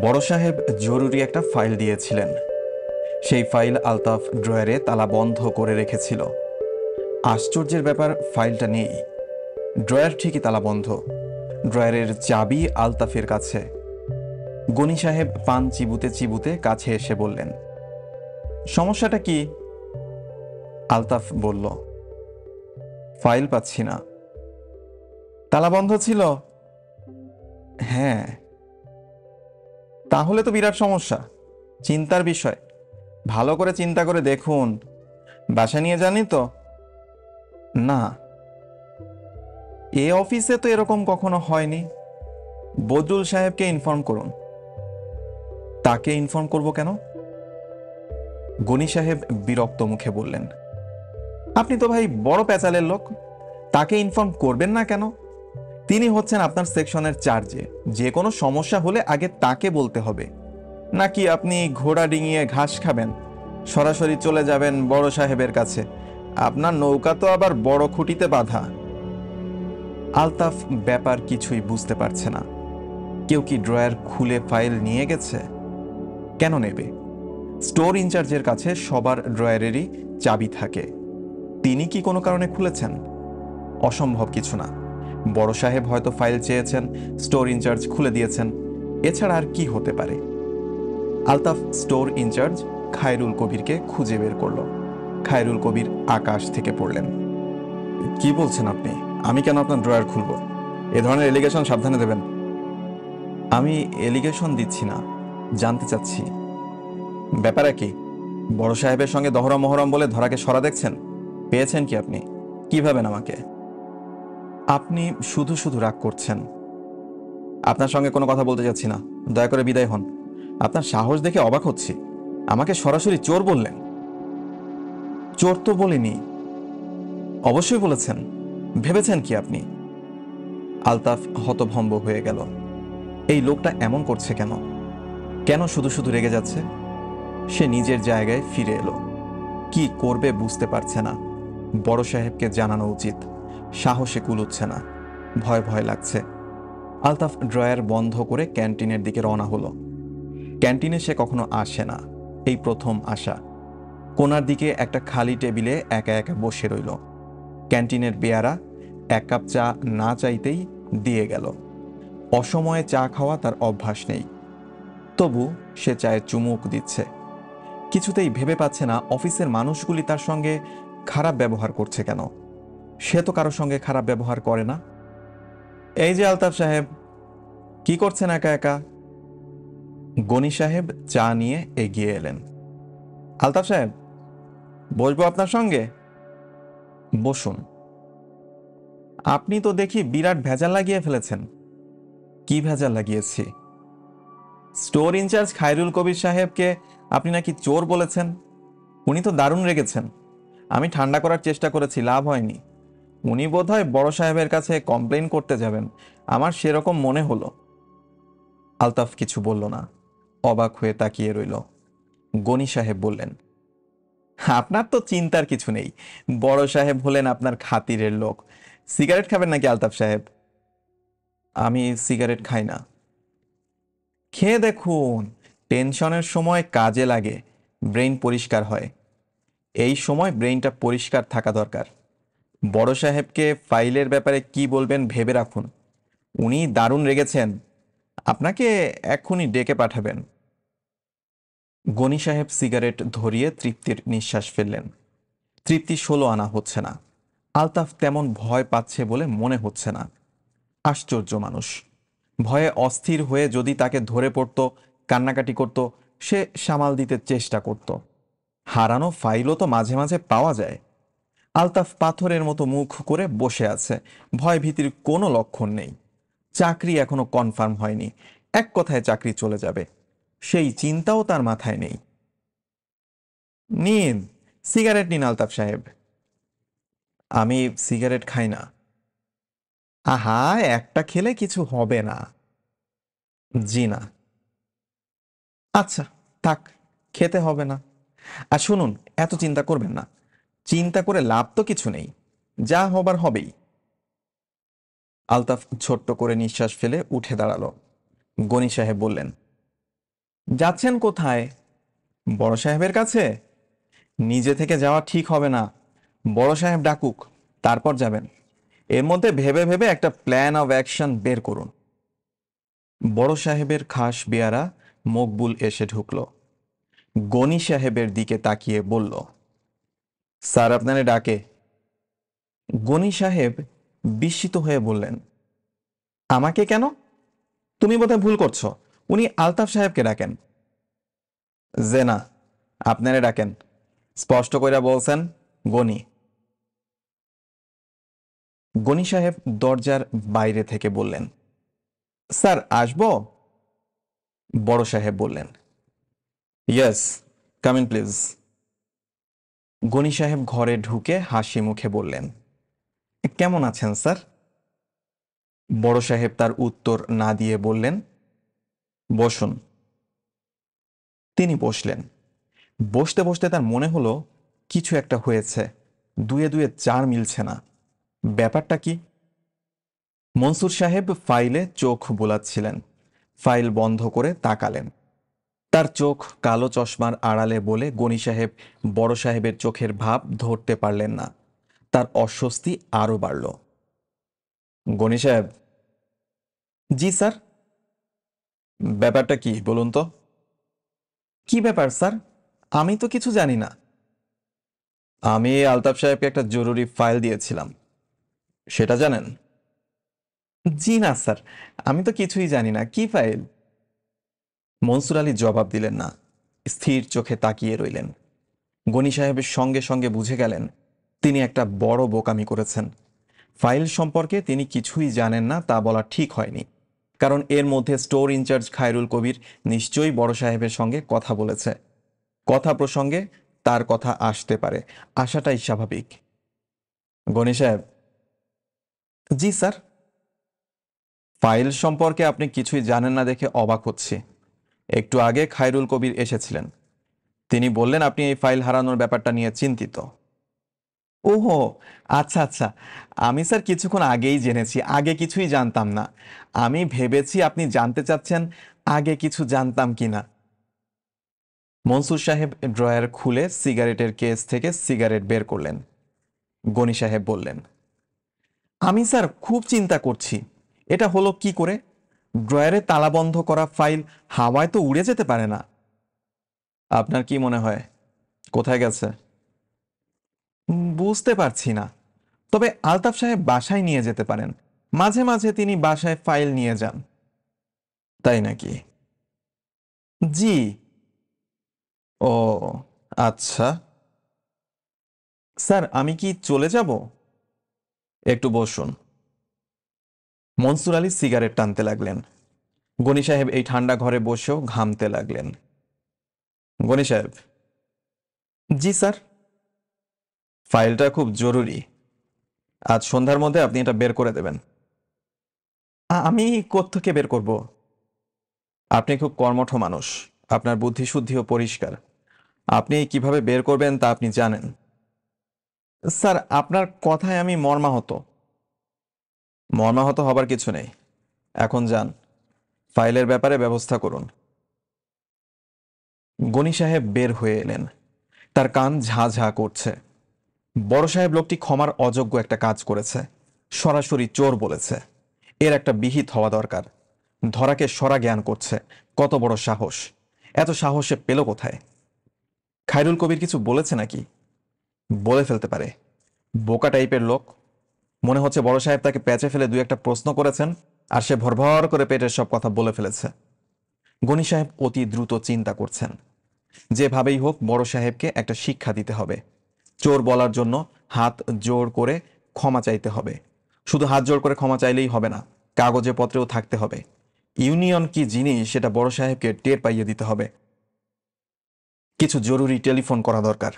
বড় সাহেব জরুরি একটা ফাইল দিয়েছিলেন। সেই ফাইল আলতাফ ড্রয়ারে তালা বন্ধ করে রেখেছিল। আশ্চর্যের ব্যাপার, ফাইলটা নেই। ড্রয়ার ঠিকই তালা বন্ধ, ড্রয়ারের চাবি আলতাফের কাছে। গনি সাহেব পান চিবুতে চিবুতে কাছে এসে বললেন, সমস্যাটা কি? আলতাফ বলল, ফাইল পাচ্ছি না। তালা বন্ধ ছিল? হ্যাঁ। তাহলে তো বিরাট সমস্যা, চিন্তার বিষয়। ভালো করে চিন্তা করে দেখুন। বাসা নিয়ে জানি তো? না, এ অফিসে তো এরকম কখনো হয়নি। বদরুল সাহেবকে ইনফর্ম করুন। তাকে ইনফর্ম করব কেন? গনি সাহেব বিরক্ত মুখে বললেন, আপনি তো ভাই বড় প্যাচালের লোক, তাকে ইনফর্ম করবেন না কেন? তিনি হচ্ছেন আপনার সেকশনের চার্জে, যে কোনো সমস্যা হলে আগে তাকে বলতে হবে। নাকি আপনি ঘোড়া ডিঙিয়ে ঘাস খাবেন, সরাসরি চলে যাবেন বড় সাহেবের কাছে? আপনার নৌকা তো আবার বড় খুঁটিতে বাঁধা। আলতাফ ব্যাপার কিছুই বুঝতে পারছে না। কেউ কি ড্রয়ার খুলে ফাইল নিয়ে গেছে? কেন নেবে? স্টোর ইনচার্জের কাছে সবার ড্রয়ারেরই চাবি থাকে। তিনি কি কোনো কারণে খুলেছেন? অসম্ভব কিছু না। বড় সাহেব হয়তো ফাইল চেয়েছেন, স্টোর ইনচার্জ খুলে দিয়েছেন। এছাড়া আর কি হতে পারে? আলতাফ স্টোর ইনচার্জ খায়রুল কবিরকে খুঁজে বের করল। খায়রুল কবির আকাশ থেকে পড়লেন, কি বলছেন আপনি? আমি কেন আপনার ড্রয়ার খুলব? এ ধরনের এলিগেশন সাবধানে দেবেন। আমি এলিগেশন দিচ্ছি না, জানতে চাচ্ছি ব্যাপার কি। বড় সাহেবের সঙ্গে দহরম মহরম বলে ধরাকে সরা দেখছেন? পেয়েছেন কি আপনি? কি ভাবেন আমাকে? আপনি শুধু শুধু রাগ করছেন। আপনার সঙ্গে কোনো কথা বলতে যাচ্ছি না, দয়া করে বিদায় হন। আপনার সাহস দেখে অবাক হচ্ছি, আমাকে সরাসরি চোর বললেন। চোর তো বলিনি। অবশ্যই বলেছেন। ভেবেছেন কি আপনি? আলতাফ হতভম্ব হয়ে গেল। এই লোকটা এমন করছে কেন? কেন শুধু শুধু রেগে যাচ্ছে? সে নিজের জায়গায় ফিরে এলো। কি করবে বুঝতে পারছে না। বড় সাহেবকে জানানো উচিত, সাহসে কুলোচ্ছে না, ভয় ভয় লাগছে। আলতাফ ড্রয়ার বন্ধ করে ক্যান্টিনের দিকে রওনা হলো। ক্যান্টিনে সে কখনো আসে না, এই প্রথম আসা। কোনার দিকে একটা খালি টেবিলে একা একা বসে রইল। ক্যান্টিনের বেয়ারা এক কাপ চা না চাইতেই দিয়ে গেল। অসময়ে চা খাওয়া তার অভ্যাস নেই, তবু সে চায়ে চুমুক দিচ্ছে। কিছুতেই ভেবে পাচ্ছে না অফিসের মানুষগুলি তার সঙ্গে খারাপ ব্যবহার করছে কেন। সে তো কারোর সঙ্গে খারাপ ব্যবহার করে না। এই যে আলতাফ সাহেব, কি করছেন একা একা? গনি সাহেব চা নিয়ে এগিয়ে এলেন। আলতাফ সাহেব, বসবো আপনার সঙ্গে? বসুন। আপনি তো দেখি বিরাট ভেজাল লাগিয়ে ফেলেছেন। কি ভেজাল লাগিয়েছি? স্টোর ইনচার্জ খায়রুল কবির সাহেবকে আপনি নাকি চোর বলেছেন। উনি তো দারুণ রেগেছেন। আমি ঠান্ডা করার চেষ্টা করেছি, লাভ হয়নি। উনি বোধহয় বড় সাহেবের কাছে কমপ্লেন করতে যাবেন, আমার সেরকম মনে হলো। আলতাফ কিছু বলল না, অবাক হয়ে তাকিয়ে রইল। গনি সাহেব বললেন, আপনার তো চিন্তার কিছু নেই। বড় সাহেব হলেন আপনার খাতিরের লোক। সিগারেট খাবেন নাকি আলতাফ সাহেব? আমি সিগারেট খাই না। খেয়ে দেখুন, টেনশনের সময় কাজে লাগে, ব্রেইন পরিষ্কার হয়। এই সময় ব্রেইনটা পরিষ্কার থাকা দরকার। বড় সাহেবকে ফাইলের ব্যাপারে কি বলবেন ভেবে রাখুন। উনি দারুণ রেগেছেন, আপনাকে এক্ষুনি ডেকে পাঠাবেন। গনি সাহেব সিগারেট ধরিয়ে তৃপ্তির নিঃশ্বাস ফেললেন। তৃপ্তি 16 আনা হচ্ছে না। আলতাফ তেমন ভয় পাচ্ছে বলে মনে হচ্ছে না। আশ্চর্য মানুষ, ভয়ে অস্থির হয়ে যদি তাকে ধরে পড়ত, কান্নাকাটি করত, সে সামাল দিতে চেষ্টা করত। হারানো ফাইলও তো মাঝে মাঝে পাওয়া যায়। আলতাফ পাথরের মতো মুখ করে বসে আছে, ভয় ভীতির কোনো লক্ষণ নেই। চাকরি এখনো কনফার্ম হয়নি, এক কথায় চাকরি চলে যাবে, সেই চিন্তাও তার মাথায় নেই। নিন, সিগারেট নিন আলতাফ সাহেব। আমি সিগারেট খাই না। আহা, একটা খেলে কিছু হবে না। জি না। আচ্ছা, থাক, খেতে হবে না। আর শুনুন, এত চিন্তা করবেন না। চিন্তা করে লাভ তো কিছু নেই, যা হবার হবেই। আলতাফ ছোট্ট করে নিঃশ্বাস ফেলে উঠে দাঁড়ালো। গনি সাহেব বললেন, যাচ্ছেন কোথায়? বড় সাহেবের কাছে? নিজে থেকে যাওয়া ঠিক হবে না। বড় সাহেব ডাকুক, তারপর যাবেন। এর মধ্যে ভেবে ভেবে একটা প্ল্যান অফ অ্যাকশন বের করুন। বড় সাহেবের খাস বেয়ারা মকবুল এসে ঢুকল। গনি সাহেবের দিকে তাকিয়ে বলল, স্যার আপনারে ডাকে। গনি সাহেব বিস্মিত হয়ে বললেন, আমাকে কেন? তুমি বোধহয় ভুল করছো, উনি আলতাফ সাহেবকে ডাকেন। যে না, আপনারে ডাকেন। স্পষ্ট কইরা বলছেন গনি। গনি সাহেব দরজার বাইরে থেকে বললেন, স্যার আসবো? বড় সাহেব বললেন, yes, come in please. Gani সাহেব ঘরে ঢুকে হাসি মুখে বললেন, কেমন আছেন স্যার? বড় সাহেব তার উত্তর না দিয়ে বললেন, বসুন। তিনি বসলেন। বসতে বসতে তার মনে হলো কিছু একটা হয়েছে, দুয়ে দুয়ে চার মিলছে না। ব্যাপারটা কি? মনসুর সাহেব ফাইলে চোখ বোলাচ্ছিলেন। ফাইল বন্ধ করে তাকালেন। তার চোখ কালো চশমার আড়ালে বলে গনি সাহেব বড় সাহেবের চোখের ভাব ধরতে পারলেন না। তার অস্বস্তি আরো বাড়ল। গনি সাহেব। জি স্যার। ব্যাপারটা কি বলুন তো? কি ব্যাপার স্যার? আমি তো কিছু জানি না। আমি আলতাফ সাহেবকে একটা জরুরি ফাইল দিয়েছিলাম, সেটা জানেন? জি না স্যার, আমি তো কিছুই জানি না। কি ফাইল? মনসুর আলী জবাব দিলেন না, স্থির চোখে তাকিয়ে রইলেন। গনি সাহেবের সঙ্গে সঙ্গে বুঝে গেলেন তিনি একটা বড় বোকামি করেছেন। ফাইল সম্পর্কে তিনি কিছুই জানেন না তা বলা ঠিক হয়নি, কারণ এর মধ্যে স্টোর ইনচার্জ খায়রুল কবির নিশ্চয়ই বড় সাহেবের সঙ্গে কথা বলেছে। কথা প্রসঙ্গে তার কথা আসতে পারে, আসাটাই স্বাভাবিক। গনি সাহেব। জি স্যার। ফাইল সম্পর্কে আপনি কিছুই জানেন না দেখে অবাক হচ্ছি। একটু আগে খায়রুল কবির এসেছিলেন, তিনি বললেন আপনি এই ফাইল হারানোর ব্যাপারটা নিয়ে চিন্তিত। ওহো, আচ্ছা আচ্ছা। আমি স্যার কিছুক্ষণ আগেই জেনেছি, আগে কিছুই জানতাম না। আমি ভেবেছি আপনি জানতে চাচ্ছেন আগে কিছু জানতাম কিনা। মনসুর সাহেব ড্রয়ার খুলে সিগারেটের কেস থেকে সিগারেট বের করলেন। গনি সাহেব বললেন, আমি স্যার খুব চিন্তা করছি এটা হলো কি করে। ড্রয়ারে তালাবন্ধ করা ফাইল হাওয়ায় তো উড়ে যেতে পারে না। আপনার কি মনে হয় কোথায় গেছে? বুঝতে পারছি না। তবে আলতাফ সাহেব বাসায় নিয়ে যেতে পারেন, মাঝে মাঝে তিনি বাসায় ফাইল নিয়ে যান। তাই নাকি? জি। ও আচ্ছা। স্যার আমি কি চলে যাব? একটু বসুন। মনসুর আলী সিগারেট টানতে লাগলেন। গনি সাহেব এই ঠান্ডা ঘরে বসেও ঘামতে লাগলেন। গনি সাহেব। জি স্যার। ফাইলটা খুব জরুরি, আজ সন্ধ্যার মধ্যে আপনি এটা বের করে দেবেন। আমি কোত্থেকে বের করব? আপনি খুব কর্মঠ মানুষ, আপনার বুদ্ধি শুদ্ধিও পরিষ্কার। আপনি কিভাবে বের করবেন তা আপনি জানেন। স্যার আপনার কথায় আমি মর্মাহত। মর্মাহত হবার কিছু নেই, এখন যান, ফাইলের ব্যাপারে ব্যবস্থা করুন। গনি সাহেব বের হয়ে এলেন। তার কান ঝা ঝা করছে। বড় সাহেব লোকটি ক্ষমার অযোগ্য একটা কাজ করেছে, সরাসরি চোর বলেছে। এর একটা বিহিত হওয়া দরকার। ধরাকে সরা জ্ঞান করছে, কত বড় সাহস! এত সাহসে পেল কোথায়? খায়রুল কবির কিছু বলেছে নাকি? বলে ফেলতে পারে, বোকা টাইপের লোক। মনে হচ্ছে বড় সাহেব তাকে প্যাচে ফেলে দুই একটা প্রশ্ন করেছেন, আর সে ভরভর করে পেটের সব কথা বলে ফেলেছে। গনি সাহেব অতি দ্রুত চিন্তা করছেন, যেভাবেই হোক বড় সাহেবকে একটা শিক্ষা দিতে হবে। চোর বলার জন্য হাত জোর করে ক্ষমা চাইতে হবে। শুধু হাত জোর করে ক্ষমা চাইলেই হবে না, কাগজে পত্রেও থাকতে হবে। ইউনিয়ন কি জিনিস সেটা বড় সাহেবকে টের পাইয়ে দিতে হবে। কিছু জরুরি টেলিফোন করা দরকার।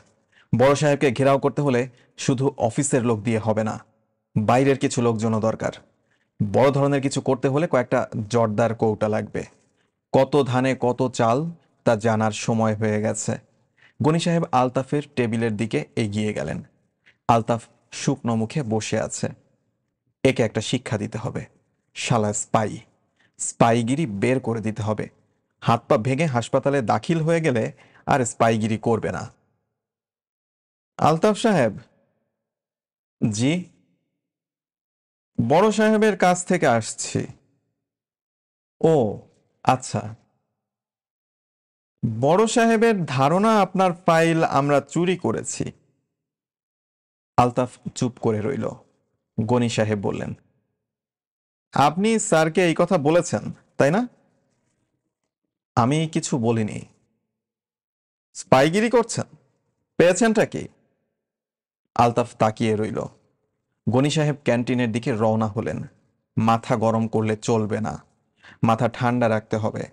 বড় সাহেবকে ঘেরাও করতে হলে শুধু অফিসের লোক দিয়ে হবে না, বাইরের কিছু লোকজনও দরকার। বড় ধরনের কিছু করতে হলে কয়েকটা জর্দার কৌটা লাগবে। কত ধানে কত চাল তা জানার সময় হয়ে গেছে। গনি সাহেব আলতাফের টেবিলের দিকে এগিয়ে গেলেন। আলতাফ শুকনো মুখে বসে আছে। একে একটা শিক্ষা দিতে হবে। শালা স্পাই, স্পাইগিরি বের করে দিতে হবে। হাত পা ভেঙে হাসপাতালে দাখিল হয়ে গেলে আর স্পাইগিরি করবে না। আলতাফ সাহেব। জি। বড় সাহেবের কাছ থেকে আসছি। ও আচ্ছা। বড় সাহেবের ধারণা আপনার ফাইল আমরা চুরি করেছি। আলতাফ চুপ করে রইল। গনি সাহেব বললেন, আপনি স্যারকে এই কথা বলেছেন তাই না? আমি কিছু বলিনি। স্পাইগিরি করছেন? পেয়েছেনটা কি? আলতাফ তাকিয়ে রইল। গনি সাহেব ক্যান্টিনের দিকে রওনা হলেন। মাথা গরম করলে চলবে না, মাথা ঠান্ডা রাখতে হবে।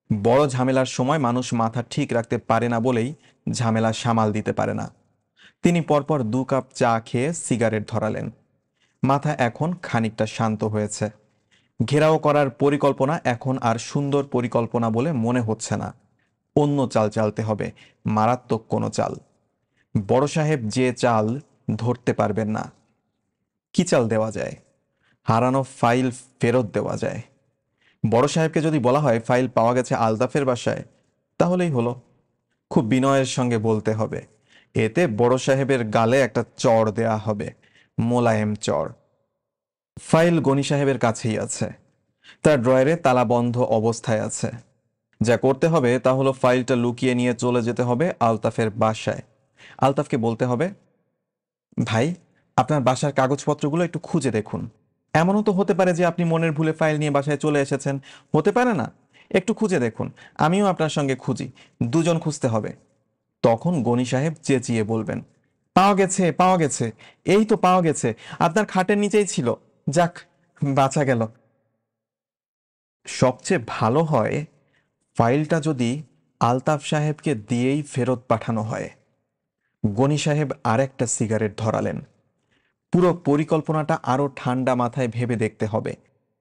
বড় ঝামেলার সময় মানুষ মাথা ঠিক রাখতে পারে না বলেই ঝামেলা সামাল দিতে পারে না। তিনি পরপর 2 কাপ চা খেয়ে সিগারেট ধরালেন। মাথা এখন খানিকটা শান্ত হয়েছে। ঘেরাও করার পরিকল্পনা এখন আর সুন্দর পরিকল্পনা বলে মনে হচ্ছে না। অন্য চাল চালতে হবে, মারাত্মক কোনো চাল। বড় সাহেব যে চাল ধরতে পারবেন না। কি চাল দেওয়া যায়? হারানো ফাইল ফেরত দেওয়া যায়। বড় সাহেবকে যদি বলা হয় ফাইল পাওয়া গেছে আলতাফের বাসায়, তাহলেই হলো। খুব বিনয়ের সঙ্গে বলতে হবে। এতে বড় সাহেবের গালে একটা চড় দেয়া হবে, মোলায়েম চড়। ফাইল গনি সাহেবের কাছেই আছে, তার ড্রয়ারে তালাবন্ধ অবস্থায় আছে। যা করতে হবে তা হলো ফাইলটা লুকিয়ে নিয়ে চলে যেতে হবে আলতাফের বাসায়। আলতাফকে বলতে হবে, ভাই, আপনার বাসার কাগজপত্রগুলো একটু খুঁজে দেখুন। এমনও তো হতে পারে যে আপনি মনের ভুলে ফাইল নিয়ে বাসায় চলে এসেছেন, হতে পারে না? একটু খুঁজে দেখুন, আমিও আপনার সঙ্গে খুঁজি, দুজন খুঁজতে হবে। তখন গনি সাহেব চেঁচিয়ে বলবেন, পাওয়া গেছে, পাওয়া গেছে, এই তো পাওয়া গেছে, আপনার খাটের নিচেই ছিল, যাক, বাঁচা গেল। সবচেয়ে ভালো হয় ফাইলটা যদি আলতাফ সাহেবকে দিয়েই ফেরত পাঠানো হয়। গনি সাহেব আরেকটা সিগারেট ধরালেন। পুরো পরিকল্পনাটা আরো ঠান্ডা মাথায় ভেবে দেখতে হবে,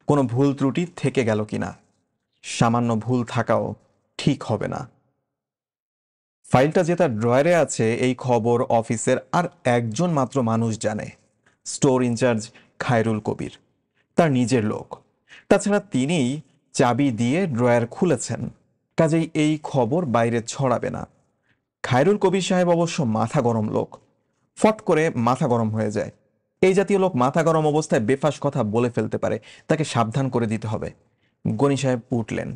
কোনো ভুল ত্রুটি থেকে গেল কিনা। সামান্য ভুল থাকাও ঠিক হবে না। ফাইলটা যে তার ড্রয়ারে আছে এই খবর অফিসের আর একজন মাত্র মানুষ জানে, স্টোর ইনচার্জ খায়রুল কবির, তার নিজের লোক। তাছাড়া তিনিই চাবি দিয়ে ড্রয়ার খুলেছেন, কাজেই এই খবর বাইরে ছড়াবে না। খায়রুল কবির সাহেব অবশ্য মাথা গরম লোক, ফট করে মাথা গরম হয়ে যায়। এই জাতীয় লোক মাথা গরম অবস্থায় বেফাস কথা বলে ফেলতে পারে, তাকে সাবধান করে দিতে হবে। গনি সাহেব উঠলেন,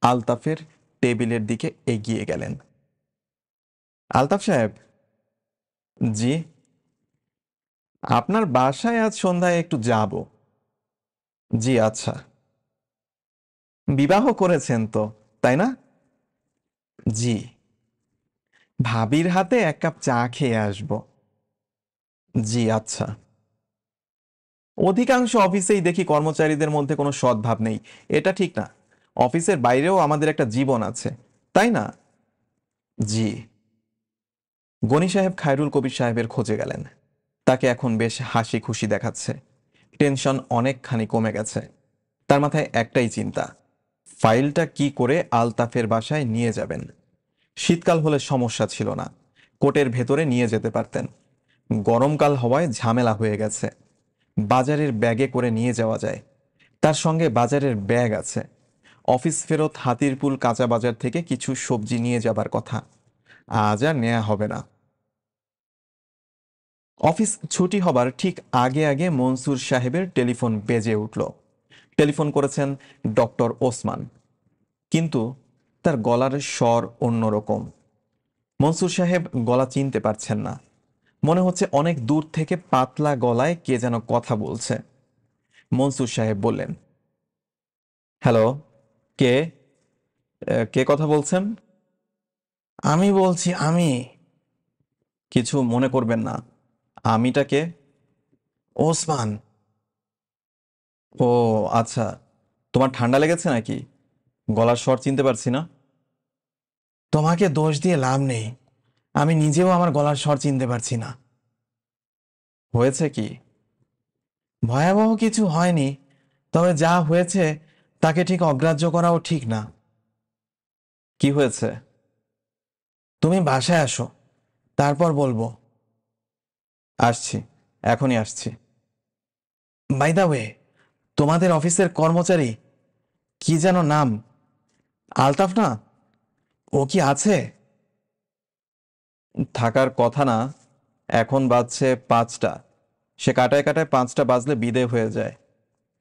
আলতাফের টেবিলের দিকে এগিয়ে গেলেন। আলতাফ সাহেব। জি। আপনার বাসায় আজ সন্ধ্যায় একটু যাব। জি আচ্ছা। বিবাহ করেছেন তো, তাই না? জি। ভাবির হাতে 1 কাপ চা খেয়ে আসব। জি আচ্ছা। অধিকাংশ অফিসেই দেখি কর্মচারীদের মধ্যে কোনো সদ্ভাব নেই, এটা ঠিক না। অফিসের বাইরেও আমাদের একটা জীবন আছে, তাই না? জি। গনি সাহেব খায়রুল কবির সাহেবের খোঁজে গেলেন। তাকে এখন বেশ হাসি খুশি দেখাচ্ছে, টেনশন অনেকখানি কমে গেছে। তার মাথায় একটাই চিন্তা, ফাইলটা কি করে আলতাফের বাসায় নিয়ে যাবেন। শীতকাল হলে সমস্যা ছিল না, কোটের ভেতরে নিয়ে যেতে পারতেন। গরমকাল হওয়ায় ঝামেলা হয়ে গেছে। বাজারের ব্যাগে করে নিয়ে যাওয়া যায়, তার সঙ্গে বাজারের ব্যাগ আছে। অফিস ফেরত হাতিরপুল কাঁচা বাজার থেকে কিছু সবজি নিয়ে যাবার কথা, আজ আর নেওয়া হবে না। অফিস ছুটি হবার ঠিক আগে আগে মনসুর সাহেবের টেলিফোন বেজে উঠল। টেলিফোন করেছেন ডক্টর ওসমান, কিন্তু তার গলার স্বর অন্যরকম। মনসুর সাহেব গলা চিনতে পারছেন না, মনে হচ্ছে অনেক দূর থেকে পাতলা গলায় কে যেন কথা বলছে। মনসুর সাহেব বললেন, হ্যালো, কে? কে কথা বলছেন? আমি বলছি, আমি। কিছু মনে করবেন না, আমিটা কে? ওসমান। ও আচ্ছা, তোমার ঠান্ডা লেগেছে নাকি? গলার স্বর চিনতে পারছি না। তোমাকে দোষ দিয়ে লাভ নেই, আমি নিজেও আমার গলার স্বর চিনতে পারছি না। হয়েছে কি? ভয়াবহ কিছু হয়নি, তবে যা হয়েছে তাকে ঠিক অগ্রাহ্য করাও ঠিক না। কি হয়েছে? তুমি বাসায় আসো, তারপর বলবো। আসছি, এখনই আসছি। বাই দ্য ওয়ে, তোমাদের অফিসের কর্মচারী, কি যেন নাম, আলতাফ না? ও কি আছে? থাকার কথা না। এখন বাজছে 5টা। সে কাটায় কাটায় 5টা বাজলে বিদেয় হয়ে যায়।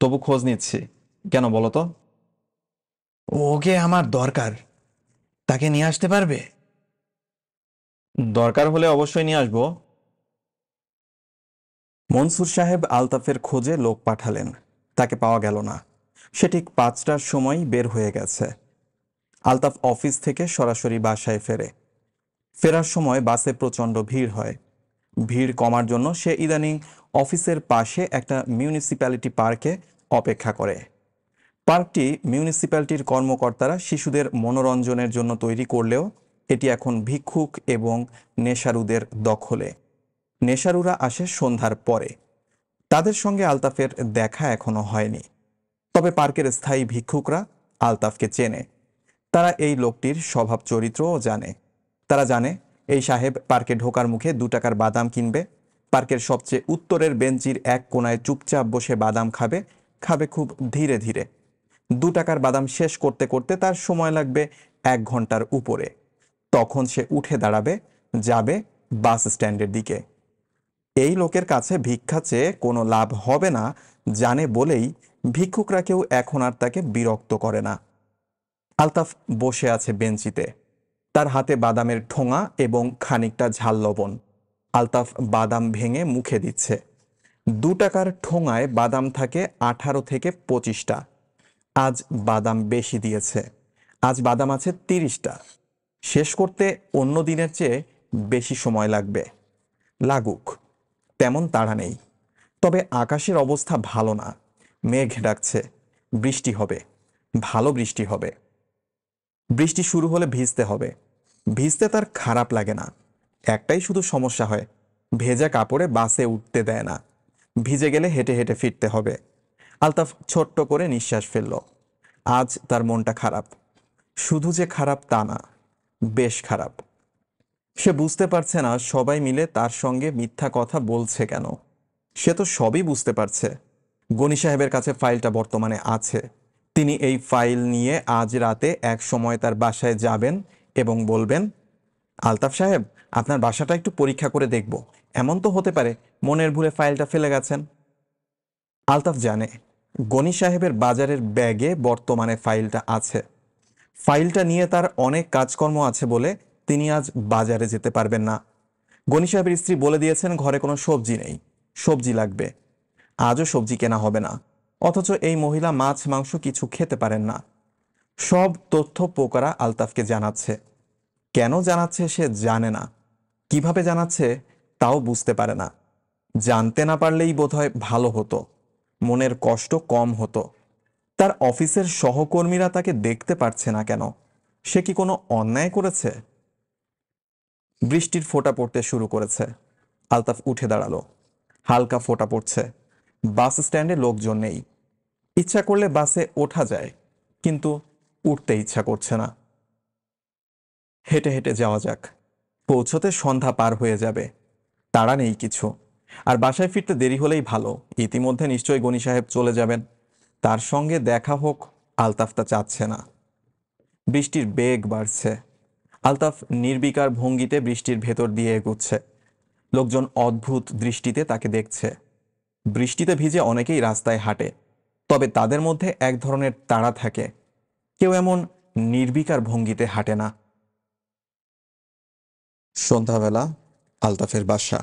তবু খোঁজ নিচ্ছি। কেন বলো তো? ওকে আমার দরকার। তাকে নিয়ে আসতে পারবে? দরকার হলে অবশ্যই নিয়ে আসবো। মনসুর সাহেব আলতাফের খোঁজে লোক পাঠালেন। তাকে পাওয়া গেল না। সে ঠিক 5টার সময় বের হয়ে গেছে। আলতাফ অফিস থেকে সরাসরি বাসায় ফেরে। ফেরার সময় বাসে প্রচণ্ড ভিড় হয়। ভিড় কমার জন্য সে ইদানিং অফিসের পাশে একটা মিউনিসিপ্যালিটি পার্কে অপেক্ষা করে। পার্কটি মিউনিসিপ্যালিটির কর্মকর্তারা শিশুদের মনোরঞ্জনের জন্য তৈরি করলেও এটি এখন ভিক্ষুক এবং নেশারুদের দখলে। নেশারুরা আসে সন্ধ্যার পরে। তাদের সঙ্গে আলতাফের দেখা এখনো হয়নি। তবে পার্কের স্থায়ী ভিক্ষুকরা আলতাফকে চেনে। তারা এই লোকটির স্বভাব চরিত্রও জানে। তারা জানে এই সাহেব পার্কে ঢোকার মুখে 2 টাকার বাদাম কিনবে, পার্কের সবচেয়ে উত্তরের বেঞ্চির এক কোনায় চুপচাপ বসে বাদাম খাবে, খাবে খুব ধীরে ধীরে। 2 টাকার বাদাম শেষ করতে করতে তার সময় লাগবে 1 ঘন্টার উপরে। তখন সে উঠে দাঁড়াবে, যাবে বাস স্ট্যান্ডের দিকে। এই লোকের কাছে ভিক্ষা চেয়ে কোনো লাভ হবে না জানে বলেই ভিক্ষুকরা কেউ এখন আর তাকে বিরক্ত করে না। আলতাফ বসে আছে বেঞ্চিতে। তার হাতে বাদামের ঠোঙা এবং খানিকটা ঝাল লবণ। আলতাফ বাদাম ভেঙে মুখে দিচ্ছে। 2 টাকার ঠোঙায় বাদাম থাকে 18 থেকে 25টা। আজ বাদাম বেশি দিয়েছে। আজ বাদাম আছে 30টা। শেষ করতে অন্য দিনের চেয়ে বেশি সময় লাগবে। লাগুক, তেমন তাড়া নেই। তবে আকাশের অবস্থা ভালো না। মেঘ ডাকছে, বৃষ্টি হবে, ভালো বৃষ্টি হবে। বৃষ্টি শুরু হলে ভিজতে হবে। ভিজতে তার খারাপ লাগে না। একটাই শুধু সমস্যা হয়, ভেজা কাপড়ে বাসে উঠতে দেয় না। ভিজে গেলে হেঁটে হেঁটে ফিরতে হবে। আলতাফ ছোট্ট করে নিঃশ্বাস ফেলল। আজ তার মনটা খারাপ। শুধু যে খারাপ তা না, বেশ খারাপ। সে বুঝতে পারছে না সবাই মিলে তার সঙ্গে মিথ্যা কথা বলছে কেন। সে তো সবই বুঝতে পারছে। গনি সাহেবের কাছে ফাইলটা বর্তমানে আছে। তিনি এই ফাইল নিয়ে আজ রাতে এক সময় তার বাসায় যাবেন এবং বলবেন, আলতাফ সাহেব, আপনার বাসাটা একটু পরীক্ষা করে দেখব। এমন তো হতে পারে মনের ভুলে ফাইলটা ফেলে গেছেন। আলতাফ জানে গনি সাহেবের বাজারের ব্যাগে বর্তমানে ফাইলটা আছে। ফাইলটা নিয়ে তার অনেক কাজকর্ম আছে বলে তিনি আজ বাজারে যেতে পারবেন না। গনি সাহেবের স্ত্রী বলে দিয়েছেন ঘরে কোনো সবজি নেই, সবজি লাগবে। আজও সবজি কেনা হবে না। অথচ এই মহিলা মাছ মাংস কিছু খেতে পারেন না। সব তথ্য পোকারা আলতাফকে জানাচ্ছে। কেন জানাচ্ছে সে জানে না। কিভাবে জানাচ্ছে তাও বুঝতে পারে না। জানতে না পারলেই বোধহয় ভালো হতো। মনের কষ্ট কম হতো। তার অফিসের সহকর্মীরা তাকে দেখতে পারছে না কেন? সে কি কোনো অন্যায় করেছে? বৃষ্টির ফোঁটা পড়তে শুরু করেছে। আলতাফ উঠে দাঁড়ালো। হালকা ফোঁটা পড়ছে। বাস স্ট্যান্ডে লোকজন নেই। ইচ্ছা করলে বাসে ওঠা যায়, কিন্তু উঠতে ইচ্ছা করছে না। হেঁটে হেঁটে যাওয়া যাক। পৌঁছতে সন্ধ্যা পার হয়ে যাবে। তাড়া নেই কিছু। আর বাসায় ফিরতে দেরি হলেই ভালো। ইতিমধ্যে নিশ্চয়ই গনি সাহেব চলে যাবেন। তার সঙ্গে দেখা হোক, আলতাফ তা চাচ্ছে না। বৃষ্টির বেগ বাড়ছে। আলতাফ নির্বিকার ভঙ্গিতে বৃষ্টির ভেতর দিয়ে এগুচ্ছে। লোকজন অদ্ভুত দৃষ্টিতে তাকে দেখছে। বৃষ্টিতে ভিজে অনেকেই রাস্তায় হাঁটে, তবে তাদের মধ্যে এক ধরনের তাড়া থাকে। কেউ এমন নির্বিকার ভঙ্গিতে হাঁটে না। সন্ধ্যাবেলা আলতাফের বাসা।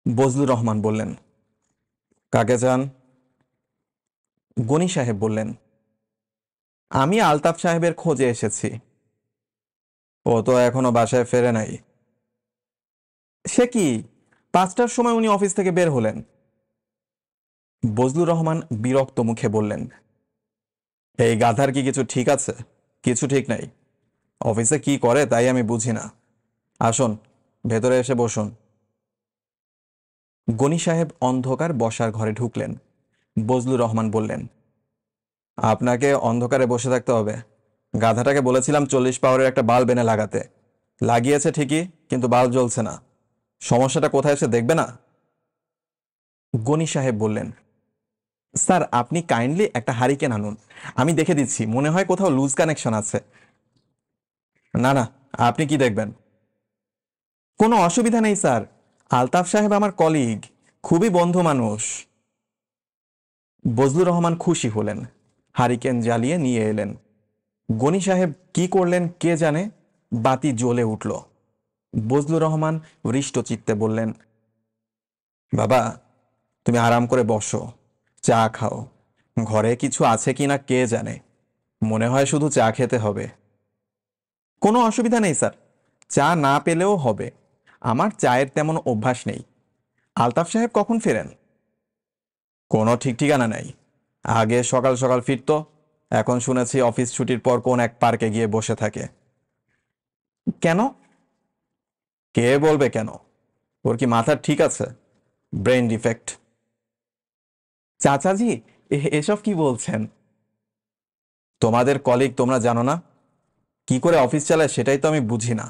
বজলুর রহমান বললেন, কাকে চান? গনি সাহেব বললেন, আমি আলতাফ সাহেবের খোঁজে এসেছি। ও তো এখনো বাসায় ফেরে নাই। সে কি, 5টার সময় উনি অফিস থেকে বের হলেন। বজলুর রহমান বিরক্ত মুখে বললেন, এই গাধার কি কিছু ঠিক আছে? কিছু ঠিক নাই। অফিসে কি করে তাই আমি বুঝি না। আসুন, ভেতরে এসে বসুন। গনি সাহেব অন্ধকার বসার ঘরে ঢুকলেন। বজলুর রহমান বললেন, আপনাকে অন্ধকারে বসে থাকতে হবে? গাধাটাকে বলেছিলাম 40 পাওয়ারের একটা বাল্ব এনে লাগাতে। লাগিয়েছে ঠিকই, কিন্তু বাল্ব জ্বলছে না। সমস্যাটা কোথায় সে দেখবে না? গনি সাহেব বললেন, স্যার, আপনি কাইন্ডলি একটা হারিকেন আনুন, আমি দেখে দিচ্ছি, মনে হয় কোথাও লুজ কানেকশন আছে। না না, আপনি কি দেখবেন? কোনো অসুবিধা নেই স্যার, আলতাফ সাহেব আমার কলিগ, খুবই বন্ধু মানুষ। বজলুর রহমান খুশি হলেন, হারিকেন জ্বালিয়ে নিয়ে এলেন। গনি সাহেব কি করলেন কে জানে, বাতি জ্বলে উঠল। বজলুর রহমান হৃষ্টচিত্তে বললেন, বাবা, তুমি আরাম করে বসো, চা খাও। ঘরে কিছু আছে কিনা কে জানে, মনে হয় শুধু চা খেতে হবে। কোনো অসুবিধা নেই স্যার, চা না পেলেও হবে, আমার চায়ের তেমন অভ্যাস নেই। আলতাফ সাহেব কখন ফেরেন? কোনো ঠিক ঠিকানা নেই, আগে সকাল সকাল ফিরতো, এখন শুনেছি অফিস ছুটির পর কোন এক পার্কে গিয়ে বসে থাকে। কেন? কে বলবে কেন, ওর কি মাথা ঠিক আছে? Brain defect. চাচাজি, এসব কি বলছেন? তোমাদের কলিগ, তোমরা জানো না কি করে অফিস চালায়? সেটাই তো আমি বুঝি না।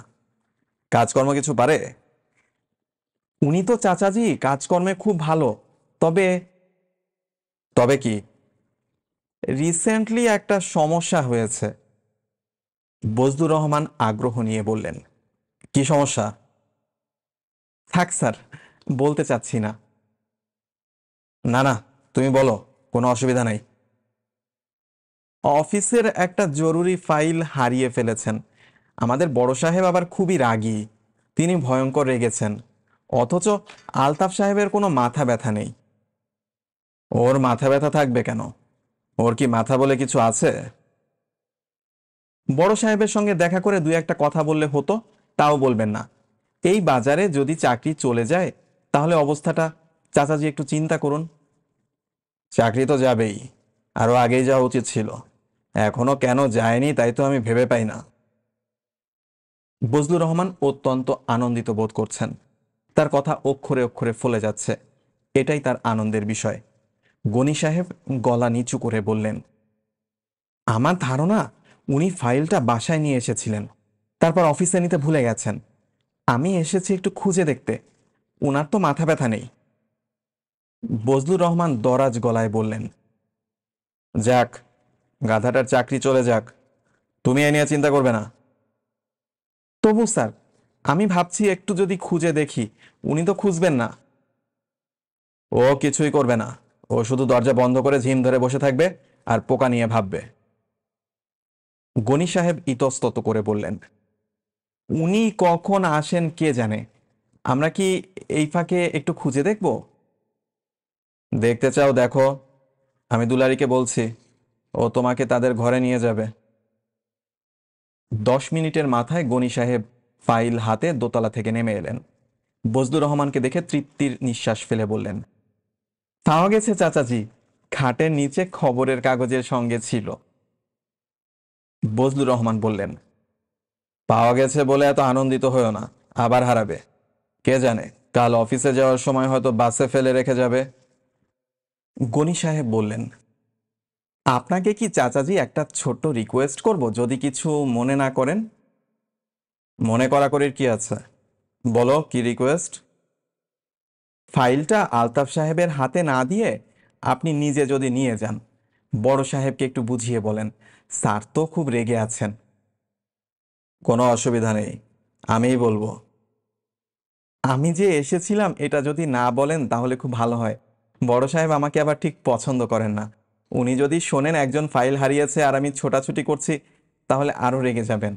কাজকর্ম কিছু পারে? উনি তো চাচাজি কাজকর্মে খুব ভালো, তবে। তবে কি? রিসেন্টলি একটা সমস্যা হয়েছে। বজলুর রহমান আগ্রহ নিয়ে বললেন, কি সমস্যা? থাক স্যার, বলতে চাচ্ছি না। না না, তুমি বলো, কোনো অসুবিধা নাই। অফিসের একটা জরুরি ফাইল হারিয়ে ফেলেছেন। আমাদের বড় সাহেব আবার খুবই রাগী, তিনি ভয়ঙ্কর রেগেছেন। অথচ আলতাফ সাহেবের কোনো মাথা ব্যথা নেই। ওর মাথা ব্যথা থাকবে কেন? ওর কি মাথা বলে কিছু আছে? বড় সাহেবের সঙ্গে দেখা করে দুই একটা কথা বললে হতো, তাও বলবেন না। এই বাজারে যদি চাকরি চলে যায় তাহলে অবস্থাটা, চাচাজি একটু চিন্তা করুন। চাকরি তো যাবেই, আরো আগেই যাওয়া উচিত ছিল, এখনো কেন যায়নি তাই তো আমি ভেবে পাই না। বজলুর রহমান অত্যন্ত আনন্দিত বোধ করছেন, তার কথা অক্ষরে অক্ষরে ফলে যাচ্ছে, এটাই তার আনন্দের বিষয়। গনি সাহেব গলা নিচু করে বললেন, আমার ধারণা উনি ফাইলটা বাসায় নিয়ে এসেছিলেন, তারপর অফিসে নিতে ভুলে গেছেন। আমি এসেছি একটু খুঁজে দেখতে, উনার তো মাথা ব্যথা নেই। বজলুর রহমান দরাজ গলায় বললেন, যাক, গাধাটার চাকরি চলে যাক, তুমি এ নিয়ে চিন্তা করবে না। তবু স্যার, আমি ভাবছি একটু যদি খুঁজে দেখি। উনি তো খুঁজবেন না। ও কিছুই করবে না, ও শুধু দরজা বন্ধ করে ঝিম ধরে বসে থাকবে আর পোকা নিয়ে ভাববে। গনি সাহেব ইতস্তত করে বললেন, উনি কখন আসেন কে জানে, আমরা কি এই ফাঁকে একটু খুঁজে দেখব? দেখতে চাও দেখো, আমি দুলারিকে বলছি, ও তোমাকে তাদের ঘরে নিয়ে যাবে। 10 মিনিটের মাথায় গনি সাহেব ফাইল হাতে দোতলা থেকে নেমে এলেন। বজলুর রহমানকে দেখে তৃপ্তির নিঃশ্বাস ফেলে বললেন, পাওয়া গেছে চাচাজি, খাটের নিচে খবরের কাগজের সঙ্গে ছিল। বজলুর রহমান বললেন, পাওয়া গেছে বলে এত আনন্দিত হয়েও না, আবার হারাবে। কে জানে, কাল অফিসে যাওয়ার সময় হয়তো বাসে ফেলে রেখে যাবে। গনি সাহেব বললেন, আপনাকে কি চাচাজি একটা ছোট্ট রিকোয়েস্ট করব, যদি কিছু মনে না করেন? মনে করাকরির কি আছে, বলো কি রিকোয়েস্ট। ফাইলটা আলতাফ সাহেবের হাতে না দিয়ে আপনি নিজে যদি নিয়ে যান, বড় সাহেবকে একটু বুঝিয়ে বলেন, স্যার তো খুব রেগে আছেন। কোনো অসুবিধা নেই, আমিই বলবো। আমি যে এসেছিলাম এটা যদি না বলেন তাহলে খুব ভালো হয়। বড় সাহেব আমাকে আবার ঠিক পছন্দ করেন না। উনি যদি শোনেন একজন ফাইল হারিয়েছে আর আমি ছোটাছুটি করছি, তাহলে আরো রেগে যাবেন।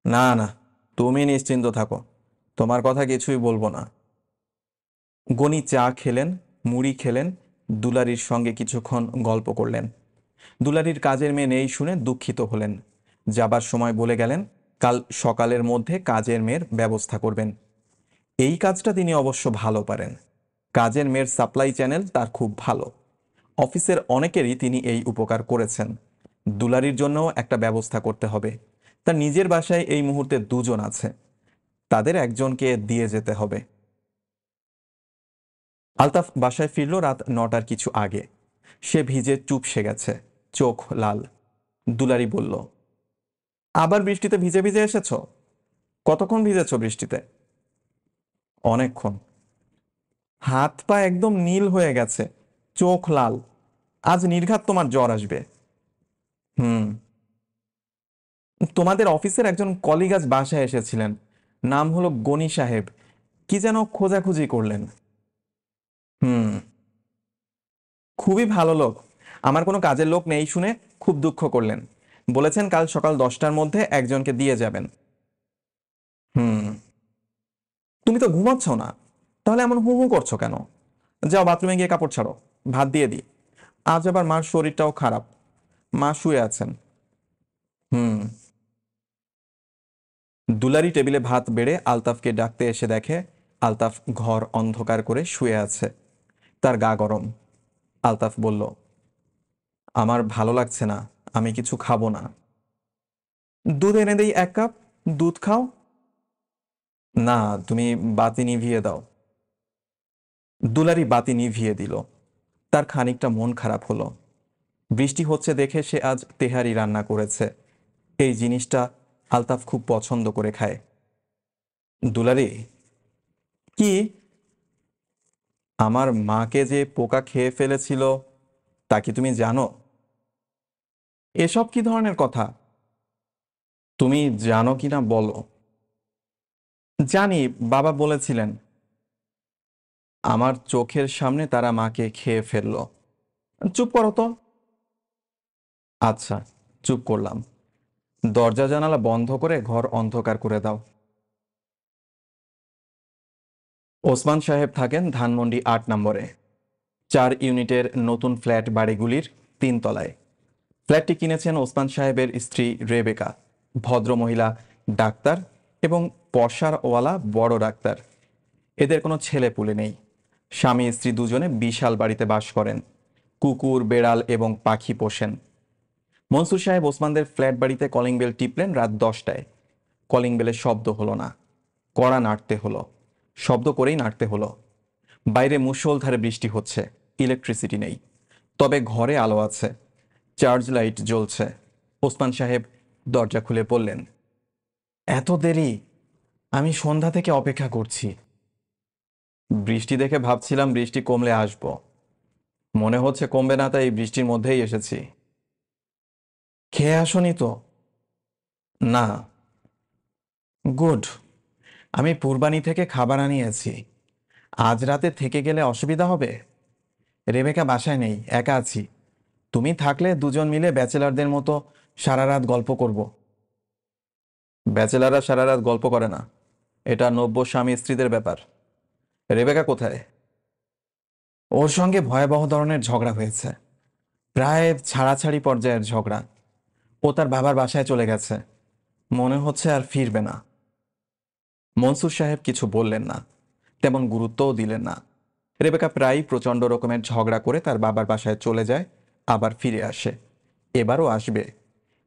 না না, তুমি নিশ্চিন্ত থাকো, তোমার কথা কিছুই বলবো না। গনি চা খেলেন, মুড়ি খেলেন, দুলারির সঙ্গে কিছুক্ষণ গল্প করলেন। দুলারির কাজের মেয়ে নেই শুনে দুঃখিত হলেন। যাবার সময় বলে গেলেন, কাল সকালের মধ্যে কাজের মেয়ের ব্যবস্থা করবেন। এই কাজটা তিনি অবশ্য ভালো পারেন, কাজের মেয়ের সাপ্লাই চ্যানেল তার খুব ভালো। অফিসের অনেকেরই তিনি এই উপকার করেছেন। দুলারির জন্যও একটা ব্যবস্থা করতে হবে। তার নিজের বাসায় এই মুহূর্তে দুজন আছে, তাদের একজনকে দিয়ে যেতে হবে। আলতাফ বাসায় ফিরল রাত 9টার কিছু আগে। সে ভিজে চুপসে গেছে, চোখ লাল। দুলারি বলল, আবার বৃষ্টিতে ভিজে ভিজে এসেছ? কতক্ষণ ভিজেছ বৃষ্টিতে? অনেকক্ষণ। হাত পা একদম নীল হয়ে গেছে, চোখ লাল। আজ নির্ঘাত তোমার জ্বর আসবে। হুম। তোমাদের অফিসের একজন কলিগ আজ বাসায় এসেছিলেন, নাম হলো গনি সাহেব। কি যেন খোঁজাখুঁজি করলেন। হুম। খুবই ভালো লোক। আমার কোনো কাজের লোক নেই শুনে খুব দুঃখ করলেন। বলেছেন কাল সকাল 10টার মধ্যে একজনকে দিয়ে যাবেন। হুম। তুমি তো ঘুমাচ্ছ না, তাহলে এমন হু হু করছো কেন? যাও বাথরুমে গিয়ে কাপড় ছাড়ো, ভাত দিয়ে দিই। আজ আবার মার শরীরটাও খারাপ, মা শুয়ে আছেন। হুম। দুলারি টেবিলে ভাত বেড়ে আলতাফকে ডাকতে এসে দেখে আলতাফ ঘর অন্ধকার করে শুয়ে আছে, তার গা গরম। আলতাফ বলল, আমার ভালো লাগছে না, আমি কিছু খাবো না। দুধ এনে দেই 1 কাপ, দুধ খাও। না, তুমি বাতি নিভিয়ে দাও। দুলারি বাতি নিভিয়ে দিল। তার খানিকটা মন খারাপ হলো। বৃষ্টি হচ্ছে দেখে সে আজ তেহারি রান্না করেছে। এই জিনিসটা আলতাফ খুব পছন্দ করে খায়। দুলারি, কি? আমার মাকে যে পোকা খেয়ে ফেলেছিল, তা কি তুমি জানো? এসব কি ধরনের কথা? তুমি জানো কি না বলো। জানি, বাবা বলেছিলেন। আমার চোখের সামনে তারা মাকে খেয়ে ফেললো। চুপ করো তো। আচ্ছা, চুপ করলাম। দরজা জানালা বন্ধ করে ঘর অন্ধকার করে দাও। ওসমান সাহেব থাকেন ধানমন্ডি 8 নম্বরে, 4 ইউনিটের নতুন ফ্ল্যাট বাড়িগুলির 3 তলায়। ফ্ল্যাটটি কিনেছেন ওসমান সাহেবের স্ত্রী রেবেকা, ভদ্রমহিলা ডাক্তার এবং পয়সারওয়ালা বড় ডাক্তার। এদের কোনো ছেলে পুলে নেই। স্বামী স্ত্রী দুজনে বিশাল বাড়িতে বাস করেন। কুকুর, বেড়াল এবং পাখি পোষেন। মনসুর সাহেব ওসমানদের ফ্ল্যাট বাড়িতে কলিং বেল টিপলেন রাত 10টায়। কলিং বেলের শব্দ হলো না। কড়া নাড়তে হলো। শব্দ করেই নাড়তে হলো। বাইরে মুষলধারে বৃষ্টি হচ্ছে। ইলেকট্রিসিটি নেই, তবে ঘরে আলো আছে। চার্জ লাইট জ্বলছে। ওসমান সাহেব দরজা খুলে বললেন, এত দেরি? আমি সন্ধ্যা থেকে অপেক্ষা করছি। বৃষ্টি দেখে ভাবছিলাম বৃষ্টি কমলে আসবো। মনে হচ্ছে কমবে না, তাই বৃষ্টির মধ্যেই এসেছি। খেয়ে আসনি তো? না। গুড। আমি পূর্বানি থেকে খাবার আনিয়েছি। আজ রাতে থেকে গেলে অসুবিধা হবে? রেবেকা বাসায় নেই, একা আছি। তুমি থাকলে দুজন মিলে ব্যাচেলারদের মতো সারা রাত গল্প করব। ব্যাচেলাররা সারা রাত গল্প করে না, এটা নব্য স্বামী স্ত্রীদের ব্যাপার। রেবেকা কোথায়? ওর সঙ্গে ভয়াবহ ধরনের ঝগড়া হয়েছে, প্রায় ছাড়াছাড়ি পর্যায়ের ঝগড়া। ও তার বাবার বাসায় চলে গেছে, মনে হচ্ছে আর ফিরবে না। মনসুর সাহেব কিছু বললেন না, তেমন গুরুত্বও দিলেন না। রেবেকা প্রায়ই প্রচণ্ড রকমের ঝগড়া করে তার বাবার বাসায় চলে যায়, আবার ফিরে আসে। এবারও আসবে।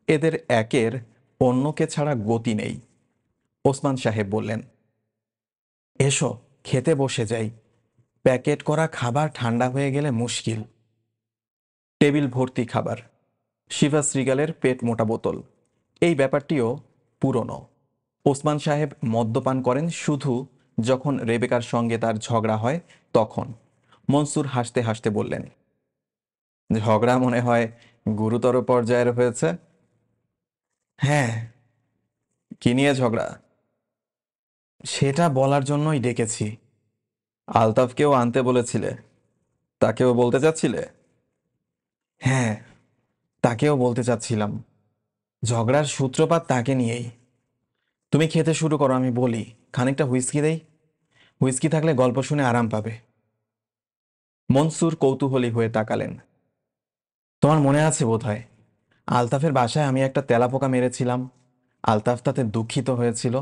এদের একের অন্যকে ছাড়া গতি নেই। ওসমান সাহেব বললেন, এসো খেতে বসে যাই। প্যাকেট করা খাবার ঠান্ডা হয়ে গেলে মুশকিল। টেবিল ভর্তি খাবার, শিভাস রিগালের পেট মোটা বোতল। এই ব্যাপারটিও পুরনো। ওসমান সাহেব মদ্যপান করেন শুধু যখন রেবেকার সঙ্গে তার ঝগড়া হয় তখন। মনসুর হাসতে হাসতে বললেন, ঝগড়া মনে হয় গুরুতর পর্যায়ের হয়েছে। হ্যাঁ। কি নিয়ে ঝগড়া? সেটা বলার জন্যই ডেকেছি। আলতাফকেও আনতে বলেছিলে, তাকেও বলতে চাচ্ছিলে? হ্যাঁ, তাকেও বলতে চাচ্ছিলাম। ঝগড়ার সূত্রপাত তাকে নিয়েই। তুমি খেতে শুরু করো, আমি বলি। খানিকটা হুইস্কি দেই? হুইস্কি থাকলে গল্প শুনে আরাম পাবে। মনসুর কৌতূহলী হয়ে তাকালেন। তোমার মনে আছে বোধহয়, আলতাফের বাসায় আমি একটা তেলাপোকা মেরেছিলাম। আলতাফ তাতে দুঃখিত হয়েছিল।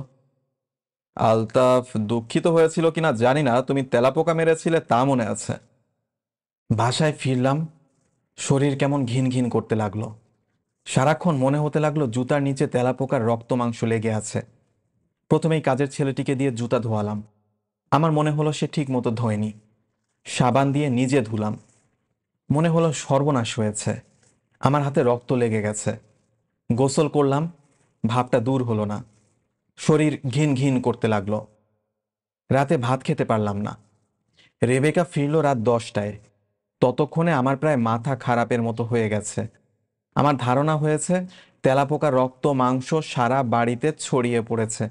আলতাফ দুঃখিত হয়েছিল কিনা জানি না, তুমি তেলাপোকা মেরেছিলে তা মনে আছে। বাসায় ফিরলাম, শরীর কেমন ঘিন ঘিন করতে লাগলো। সারাক্ষণ মনে হতে লাগলো জুতার নিচে তেলাপোকার রক্ত মাংস লেগে আছে। প্রথমেই কাজের ছেলেটিকে দিয়ে জুতা ধোয়ালাম। আমার মনে হলো সে ঠিক মতো ধোয়নি। সাবান দিয়ে নিজে ধুলাম। মনে হলো সর্বনাশ হয়েছে, আমার হাতে রক্ত লেগে গেছে। গোসল করলাম, ভাবটা দূর হলো না। শরীর ঘিন ঘিন করতে লাগলো। রাতে ভাত খেতে পারলাম না। রেবেকা ফিরল রাত 10টায়। ততক্ষণে আমার প্রায় মাথা খারাপের মতো হয়ে গেছে। আমার ধারণা হয়েছে তেলাপোকার রক্ত মাংস সারা বাড়িতে ছড়িয়ে পড়েছে।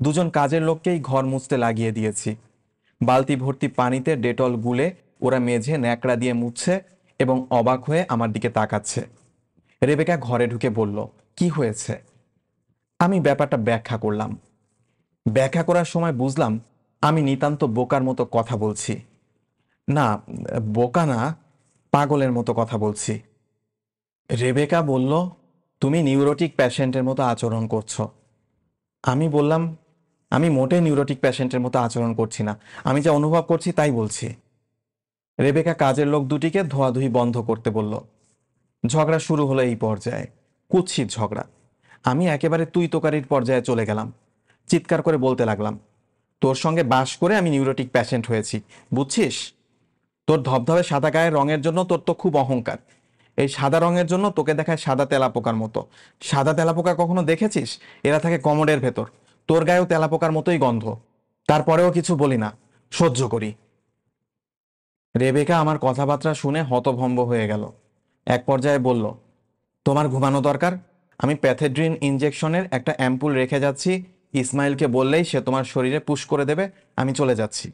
দুজন কাজের লোককেই ঘর মুছতে লাগিয়ে দিয়েছি। বালতি ভর্তি পানিতে ডেটল গুলে ওরা মেঝে ন্যাকড়া দিয়ে মুছছে এবং অবাক হয়ে আমার দিকে তাকাচ্ছে। রেবেকা ঘরে ঢুকে বলল, কি হয়েছে? আমি ব্যাপারটা ব্যাখ্যা করলাম। ব্যাখ্যা করার সময় বুঝলাম আমি নিতান্ত বোকার মতো কথা বলছি। না, বোকা না, পাগলের মতো কথা বলছি। রেবেকা বলল, তুমি নিউরোটিক প্যাশেন্টের মতো আচরণ করছো। আমি বললাম, আমি মোটেই নিউরোটিক প্যাশেন্টের মতো আচরণ করছি না, আমি যা অনুভব করছি তাই বলছি। রেবেকা কাজের লোক দুটিকে ধোয়াধুয়ি বন্ধ করতে বলল। ঝগড়া শুরু হলো এই পর্যায়ে, কুৎসিত ঝগড়া। আমি একেবারে তুই তোকারির পর্যায়ে চলে গেলাম। চিৎকার করে বলতে লাগলাম, তোর সঙ্গে বাস করে আমি নিউরোটিক প্যাশেন্ট হয়েছি, বুঝছিস? তোর ধবধবে সাদা গায়ের রঙের জন্য তোর তো খুব অহংকার। এই সাদা রঙের জন্য তোকে দেখায় সাদা তেলাপোকার মতো। সাদা তেলাপোকা কখনো দেখেছিস? এরা থাকে কমোডের ভেতর। তোর গায়েও তেলাপোকার মতোই গন্ধ। তারপরেও কিছু বলি না, সহ্য করি। রেবেকা আমার কথাবার্তা শুনে হতভম্ব হয়ে গেল। এক পর্যায়ে বলল, তোমার ঘুমানো দরকার। আমি প্যাথেড্রিন ইনজেকশনের একটা অ্যাম্পুল রেখে যাচ্ছি, ইসমাইলকে বললেই সে তোমার শরীরে পুশ করে দেবে। আমি চলে যাচ্ছি।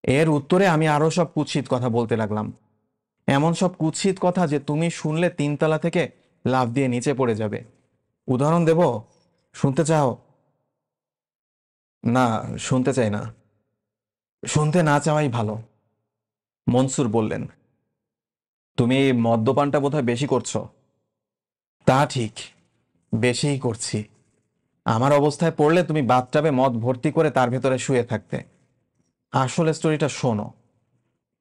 এর উত্তরে আমি আরও সব কুৎসিত কথা বলতে লাগলাম। এমন সব কুৎসিত কথা যে তুমি শুনলে 3 তলা থেকে লাফ দিয়ে নিচে পড়ে যাবে। উদাহরণ দেব? শুনতে চাও? না, শুনতে চাই না। শুনতে না চাওয়াই ভালো। মনসুর বললেন, তুমি এই মদ্যপানটা বোধহয় বেশি করছো। তা ঠিক, বেশিই করছি। আমার অবস্থায় পড়লে তুমি বাথটাবে মদ ভর্তি করে তার ভেতরে শুয়ে থাকতে। আসল স্টোরিটা শোনো।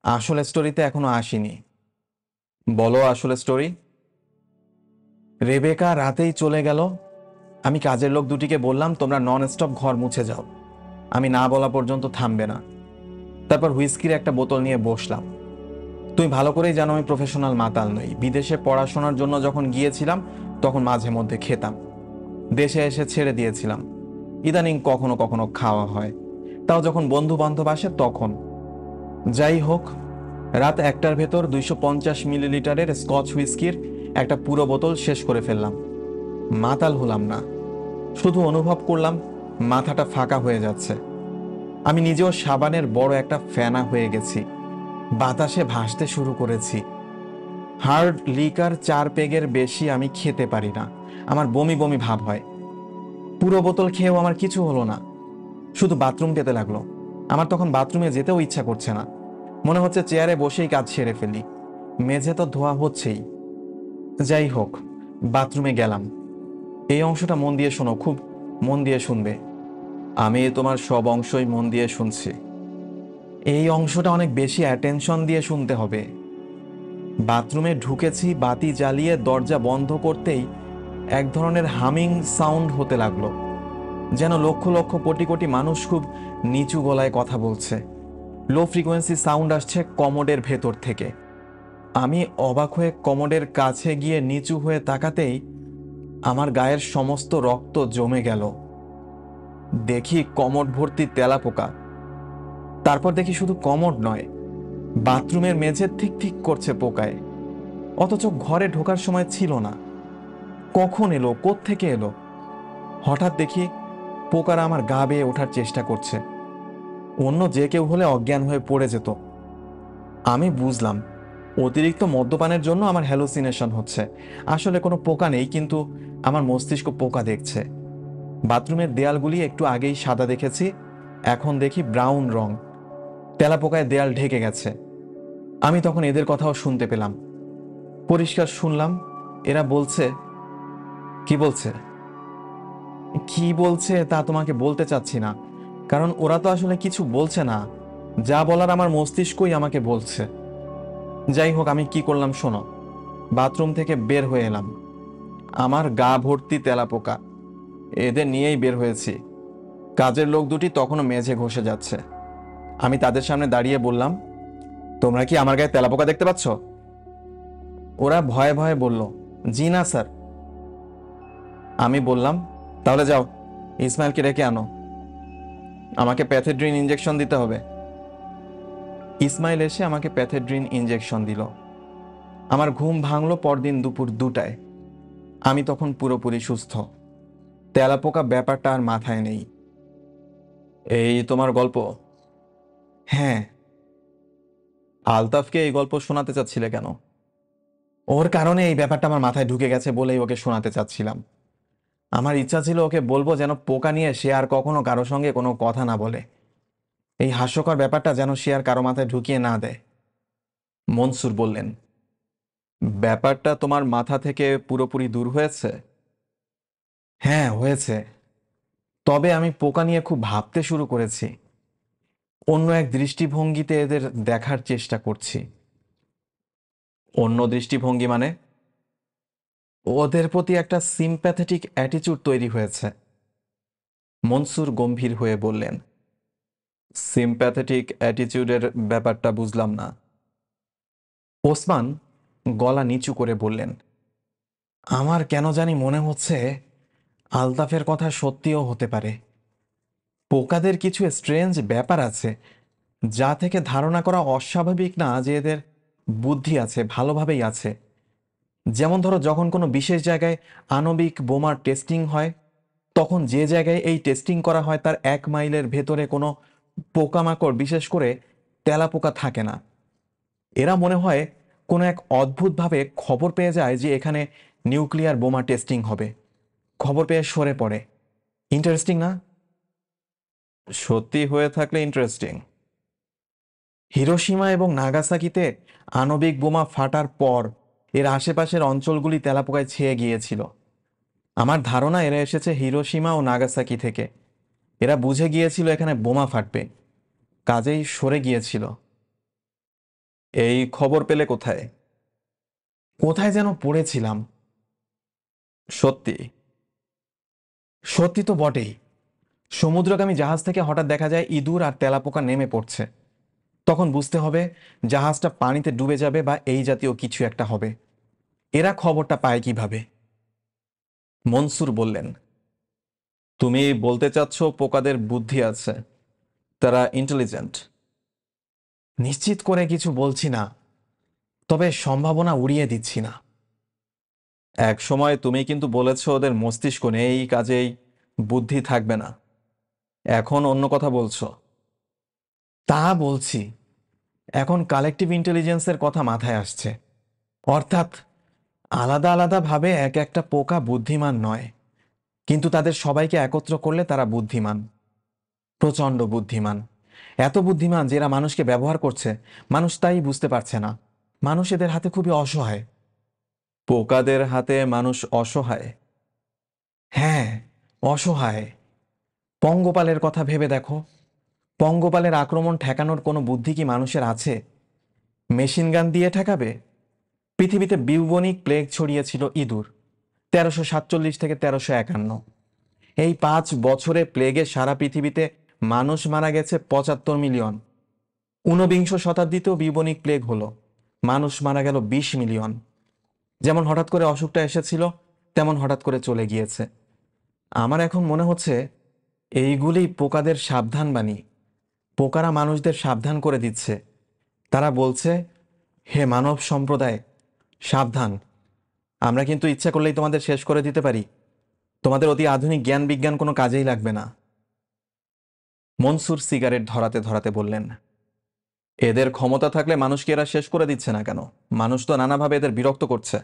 আসল স্টোরিতে এখনো আসিনি। বলো আসল স্টোরি। রেবেকা রাতেই চলে গেল। আমি কাজের লোক দুটিকে বললাম, তোমরা নন স্টপ ঘর মুছে যাও, আমি না বলা পর্যন্ত থামবে না। তারপর হুইস্কির একটা বোতল নিয়ে বসলাম। তুমি ভালো করেই জানো আমি প্রফেশনাল মাতাল নই। বিদেশে পড়াশোনার জন্য যখন গিয়েছিলাম তখন মাঝে মধ্যে খেতাম। দেশে এসে ছেড়ে দিয়েছিলাম। ইদানিং কখনো কখনো খাওয়া হয়, তাও যখন বন্ধু বান্ধব আসে তখন। যাই হোক, রাত 1টার ভেতর 250 মিলিলিটারের স্কচ হুইস্কির একটা পুরো বোতল শেষ করে ফেললাম। মাতাল হলাম না, শুধু অনুভব করলাম মাথাটা ফাঁকা হয়ে যাচ্ছে। আমি নিজেও সাবানের বড় একটা ফ্যানা হয়ে গেছি। বাতাসে ভাসতে শুরু করেছি। হার্ড লিকার 4 পেগের বেশি আমি খেতে পারি না, আমার বমি বমি ভাব হয়। পুরো বোতল খেয়েও আমার কিছু হলো না, শুধু বাথরুম পেতে লাগলো। আমার তখন বাথরুমে যেতেও ইচ্ছা করছে না, মনে হচ্ছে চেয়ারে বসেই কাজ সেরে ফেলি। মেঝে তো ধোয়া হচ্ছেই। যাই হোক, বাথরুমে গেলাম। এই অংশটা মন দিয়ে শোনো, খুব মন দিয়ে শুনবে। আমি তোমার সব অংশই মন দিয়ে শুনছি। এই অংশটা অনেক বেশি অ্যাটেনশন দিয়ে শুনতে হবে। বাথরুমে ঢুকেছি, বাতি জ্বালিয়ে দরজা বন্ধ করতেই এক ধরনের হামিং সাউন্ড হতে লাগলো, যেন লক্ষ লক্ষ কোটি কোটি মানুষ খুব নিচু গলায় কথা বলছে। লো ফ্রিকোয়েন্সি সাউন্ড আসছে কমোডের ভেতর থেকে। আমি অবাক হয়ে কমোডের কাছে গিয়ে নিচু হয়ে তাকাতেই আমার গায়ের সমস্ত রক্ত জমে গেল। দেখি কমোড ভর্তি তেলাপোকা। তারপর দেখি শুধু কমোড নয়, বাথরুমের মেঝে ঠিক ঠিক করছে পোকায়, অথচ ঘরে ঢোকার সময় ছিল না। কখন এলো, কোত্থেকে এলো? হঠাৎ দেখি পোকারা আমার গা বেয়ে ওঠার চেষ্টা করছে। অন্য যে কেউ হলে অজ্ঞান হয়ে পড়ে যেত। আমি বুঝলাম অতিরিক্ত মদ্যপানের জন্য আমার হ্যালুসিনেশন হচ্ছে। আসলে কোনো পোকা নেই, কিন্তু আমার মস্তিষ্ক পোকা দেখছে। বাথরুমের দেয়ালগুলি একটু আগেই সাদা দেখেছি, এখন দেখি ব্রাউন রং। তেলাপোকায় দেয়াল ঢেকে গেছে। আমি তখন এদের কথাও শুনতে পেলাম, পরিষ্কার শুনলাম। এরা বলছে, কি বলছে? কি বলছে তা তোমাকে বলতে চাচ্ছি না, কারণ ওরা তো আসলে কিছু বলছে না। যা বলার আমার মস্তিষ্কই আমাকে বলছে। যাই হোক, আমি কি করলাম শোনো। বাথরুম থেকে বের হয়ে এলাম। আমার গা ভর্তি তেলাপোকা, এদের নিয়েই বের হয়েছি। কাজের লোক দুটি তখনও মেঝে ঘষে যাচ্ছে। আমি তাদের সামনে দাঁড়িয়ে বললাম, তোমরা কি আমার গায়ে তেলাপোকা দেখতে পাচ্ছ? ওরা ভয়ে ভয়ে বলল, জি না স্যার। আমি বললাম, তাহলে যাও, ইসমাইলকে রেখে আনো, আমাকে প্যাথেড্রিন ইঞ্জেকশন দিতে হবে। ইসমাইল এসে আমাকে প্যাথেড্রিন ইঞ্জেকশন দিল। আমার ঘুম ভাঙলো পরদিন দুপুর 2টায়। আমি তখন পুরোপুরি সুস্থ। তেলাপোকা ব্যাপারটা আর মাথায় নেই। এই তোমার গল্প? হ্যাঁ। আলতাফকে এই গল্প শোনাতে চাচ্ছিলে কেন? ওর কারণে এই ব্যাপারটা আমার মাথায় ঢুকে গেছে বলেই ওকে শোনাতে চাচ্ছিলাম। আমার ইচ্ছা ছিল ওকে বলবো যেন পোকা নিয়ে সে আর কখনো কারো সঙ্গে কোনো কথা না বলে। এই হাস্যকর ব্যাপারটা যেন সে আর কারো মাথায় ঢুকিয়ে না দেয়। মনসুর বললেন, ব্যাপারটা তোমার মাথা থেকে পুরোপুরি দূর হয়েছে? হ্যাঁ, হয়েছে। তবে আমি পোকা নিয়ে খুব ভাবতে শুরু করেছি। অন্য এক দৃষ্টিভঙ্গিতে এদের দেখার চেষ্টা করছি। অন্য দৃষ্টিভঙ্গি মানে? ওদের প্রতি একটা সিম্প্যাথেটিক অ্যাটিচিউড তৈরি হয়েছে। মনসুর গম্ভীর হয়ে বললেন, সিম্প্যাথেটিক অ্যাটিচিউডের ব্যাপারটা বুঝলাম না। ওসমান গলা নিচু করে বললেন, আমার কেন জানি মনে হচ্ছে আলতাফের কথা সত্যিও হতে পারে। পোকাদের কিছু স্ট্রেঞ্জ ব্যাপার আছে যা থেকে ধারণা করা অস্বাভাবিক না যে এদের বুদ্ধি আছে, ভালোভাবেই আছে। যেমন ধরো, যখন কোনো বিশেষ জায়গায় আণবিক বোমার টেস্টিং হয়, তখন যে জায়গায় এই টেস্টিং করা হয় তার 1 মাইলের ভেতরে কোনো পোকামাকড়, বিশেষ করে তেলাপোকা থাকে না। এরা মনে হয় কোনো এক অদ্ভুতভাবে খবর পেয়ে যায় যে এখানে নিউক্লিয়ার বোমা টেস্টিং হবে। খবর পেয়ে সরে পড়ে। ইন্টারেস্টিং না? সত্যি হয়ে থাকলে ইন্টারেস্টিং। হিরোশিমা এবং নাগাসাকিতে আণবিক বোমা ফাটার পর এর আশেপাশের অঞ্চলগুলি তেলাপোকায় ছেয়ে গিয়েছিল। আমার ধারণা এরা এসেছে হিরোশিমা ও নাগাসাকি থেকে। এরা বুঝে গিয়েছিল এখানে বোমা ফাটবে, কাজেই সরে গিয়েছিল। এই খবর পেলে কোথায়? কোথায় যেন পড়েছিলাম। সত্যি? সত্যি তো বটেই। সমুদ্রগামী জাহাজ থেকে হঠাৎ দেখা যায় ইঁদুর আর তেলাপোকা নেমে পড়ছে। তখন বুঝতে হবে জাহাজটা পানিতে ডুবে যাবে বা এই জাতীয় কিছু একটা হবে। এরা খবরটা পায় কিভাবে? মনসুর বললেন, তুমি বলতে চাচ্ছ পোকাদের বুদ্ধি আছে, তারা ইন্টেলিজেন্ট? নিশ্চিত করে কিছু বলছি না, তবে সম্ভাবনা উড়িয়ে দিচ্ছি না। এক সময় তুমি কিন্তু বলেছ ওদের মস্তিষ্ক নেই, কাজেই বুদ্ধি থাকবে না। এখন অন্য কথা বলছো। তা বলছি। এখন কালেকটিভ ইন্টেলিজেন্সের কথা মাথায় আসছে। অর্থাৎ আলাদা আলাদাভাবে এক একটা পোকা বুদ্ধিমান নয়, কিন্তু তাদের সবাইকে একত্র করলে তারা বুদ্ধিমান, প্রচণ্ড বুদ্ধিমান। এত বুদ্ধিমান যে এরা মানুষকে ব্যবহার করছে, মানুষ তাই বুঝতে পারছে না। মানুষ এদের হাতে খুবই অসহায়। পোকাদের হাতে মানুষ অসহায়? হ্যাঁ, অসহায়। পঙ্গপালের কথা ভেবে দেখো। পঙ্গপালের আক্রমণ ঠেকানোর কোনো বুদ্ধি কি মানুষের আছে? মেশিন গান দিয়ে ঠেকাবে? পৃথিবীতে বিউবনিক প্লেগ ছড়িয়েছিল ইঁদুর 1347 থেকে 1351। এই 5 বছরে প্লেগে সারা পৃথিবীতে মানুষ মারা গেছে 75 মিলিয়ন। ঊনবিংশ শতাব্দীতেও বিউবনিক প্লেগ হলো, মানুষ মারা গেল 20 মিলিয়ন। যেমন হঠাৎ করে অসুখটা এসেছিল, তেমন হঠাৎ করে চলে গিয়েছে। আমার এখন মনে হচ্ছে এইগুলি পোকাদের সাবধানবাণী। পোকারা মানুষদের সাবধান করে দিচ্ছে। তারা বলছে, হে মানব সম্প্রদায়, সাবধান। আমরা কিন্তু ইচ্ছা করলেই তোমাদের শেষ করে দিতে পারি। তোমাদের অতি আধুনিক জ্ঞান বিজ্ঞান কোনো কাজেই লাগবে না। মনসুর সিগারেট ধরাতে ধরাতে বললেন, এদের ক্ষমতা থাকলে মানুষকে এরা শেষ করে দিচ্ছে না কেন? মানুষ তো নানাভাবে এদের বিরক্ত করছে।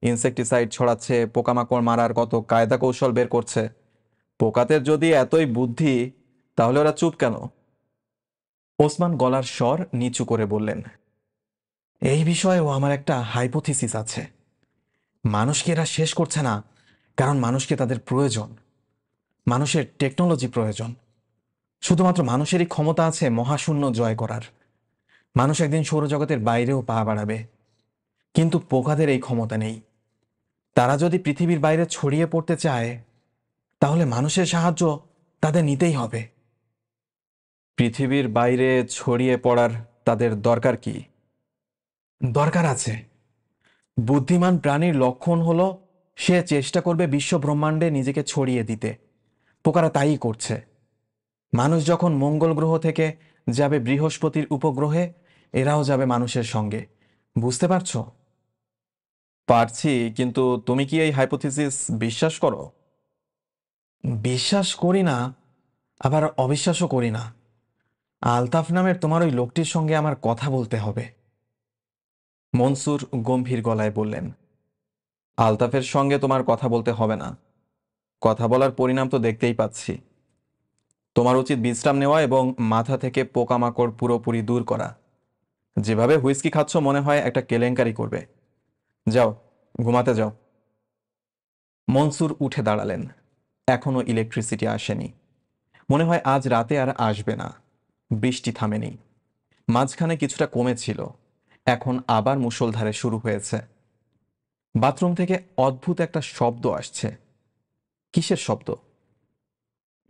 ইনসেকটিসাইড ছড়াচ্ছে, পোকামাকড় মারার কত কায়দা কৌশল বের করছে। পোকাদের যদি এতই বুদ্ধি, তাহলে ওরা চুপ কেন? ওসমান গলার স্বর নিচু করে বললেন, এই বিষয়েও আমার একটা হাইপোথিসিস আছে। মানুষকে এরা শেষ করছে না কারণ মানুষকে তাদের প্রয়োজন। মানুষের টেকনোলজি প্রয়োজন। শুধুমাত্র মানুষেরই ক্ষমতা আছে মহাশূন্য জয় করার। মানুষ একদিন সৌরজগতের বাইরেও পা বাড়াবে, কিন্তু পোকাদের এই ক্ষমতা নেই। তারা যদি পৃথিবীর বাইরে ছড়িয়ে পড়তে চায়, তাহলে মানুষের সাহায্য তাদের নিতেই হবে। পৃথিবীর বাইরে ছড়িয়ে পড়ার তাদের দরকার কি? দরকার আছে। বুদ্ধিমান প্রাণীর লক্ষণ হলো সে চেষ্টা করবে বিশ্ব ব্রহ্মাণ্ডে নিজেকে ছড়িয়ে দিতে। পোকারা তাই করছে। মানুষ যখন মঙ্গল গ্রহ থেকে যাবে বৃহস্পতির উপগ্রহে, এরাও যাবে মানুষের সঙ্গে। বুঝতে পারছো? পারছি, কিন্তু তুমি কি এই হাইপোথিসিস বিশ্বাস করো? বিশ্বাস করি না, আবার অবিশ্বাসও করি না। আলতাফ নামের তোমার ওই লোকটির সঙ্গে আমার কথা বলতে হবে। মনসুর গম্ভীর গলায় বললেন, আলতাফের সঙ্গে তোমার কথা বলতে হবে না। কথা বলার পরিণাম তো দেখতেই পাচ্ছি। তোমার উচিত বিশ্রাম নেওয়া এবং মাথা থেকে পোকামাকড় পুরোপুরি দূর করা। যেভাবে হুইস্কি খাচ্ছ মনে হয় একটা কেলেঙ্কারি করবে। যাও, ঘুমাতে যাও। মনসুর উঠে দাঁড়ালেন। এখনো ইলেকট্রিসিটি আসেনি। মনে হয় আজ রাতে আর আসবে না। বৃষ্টি থামেনি। মাঝখানে কিছুটা কমেছিল, এখন আবার মুষলধারে শুরু হয়েছে। বাথরুম থেকে অদ্ভুত একটা শব্দ আসছে। কিসের শব্দ?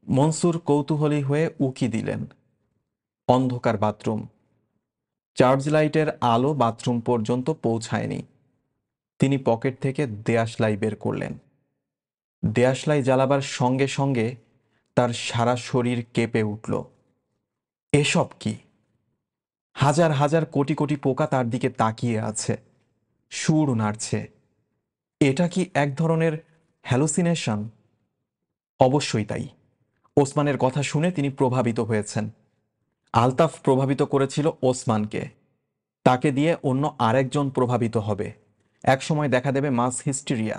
মনসুর কৌতূহলী হয়ে উকি দিলেন। অন্ধকার বাথরুম। চার্জ লাইটের আলো বাথরুম পর্যন্ত পৌঁছায়নি। তিনি পকেট থেকে দেয়াশলাই বের করলেন। দেয়াশলাই জ্বালাবার সঙ্গে সঙ্গে তার সারা শরীর কেঁপে উঠল। এসব কি? হাজার হাজার কোটি কোটি পোকা তার দিকে তাকিয়ে আছে, সুর নাড়ছে। এটা কি এক ধরনের হ্যালুসিনেশন? অবশ্যই তাই। ওসমানের কথা শুনে তিনি প্রভাবিত হয়েছেন। আলতাফ প্রভাবিত করেছিল ওসমানকে। তাকে দিয়ে অন্য আরেকজন প্রভাবিত হবে। একসময় দেখা দেবে মাস হিস্টেরিয়া।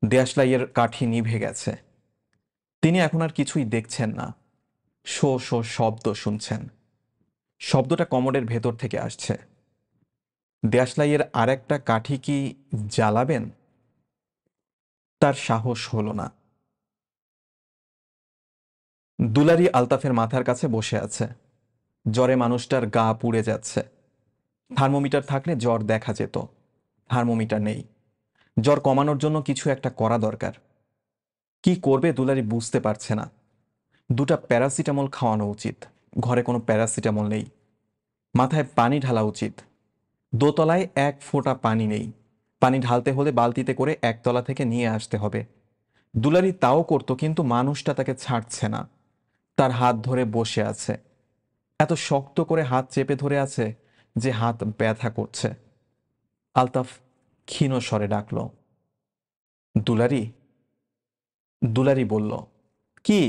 দেয়াশলাইয়ের কাঠি নিভে গেছে। তিনি এখন আর কিছুই দেখছেন না। শো শো শব্দ শুনছেন। শব্দটা কমোডের ভেতর থেকে আসছে। দেয়াশলাইয়ের আরেকটা কাঠি কি জ্বালাবেন? তার সাহস হলো না। দুলারি আলতাফের মাথার কাছে বসে আছে। জ্বরে মানুষটার গা পুড়ে যাচ্ছে। থার্মোমিটার থাকলে জ্বর দেখা যেত। থার্মোমিটার নেই। জ্বর কমানোর জন্য কিছু একটা করা দরকার। কি করবে দুলারি বুঝতে পারছে না। দুটা প্যারাসিটামল খাওয়ানো উচিত। ঘরে কোনো প্যারাসিটামল নেই। মাথায় পানি ঢালা উচিত। দোতলায় এক ফোঁটা পানি নেই। পানি ঢালতে হলে বালতিতে করে একতলা থেকে নিয়ে আসতে হবে। দুলারি তাও করত, কিন্তু মানুষটা তাকে ছাড়ছে না। তার হাত ধরে বসে আছে। এত শক্ত করে হাত চেপে ধরে আছে যে হাত ব্যথা করছে। আলতাফ ক্ষীণ স্বরে ডাকল, দুলারি। দুলারি বলল, কি?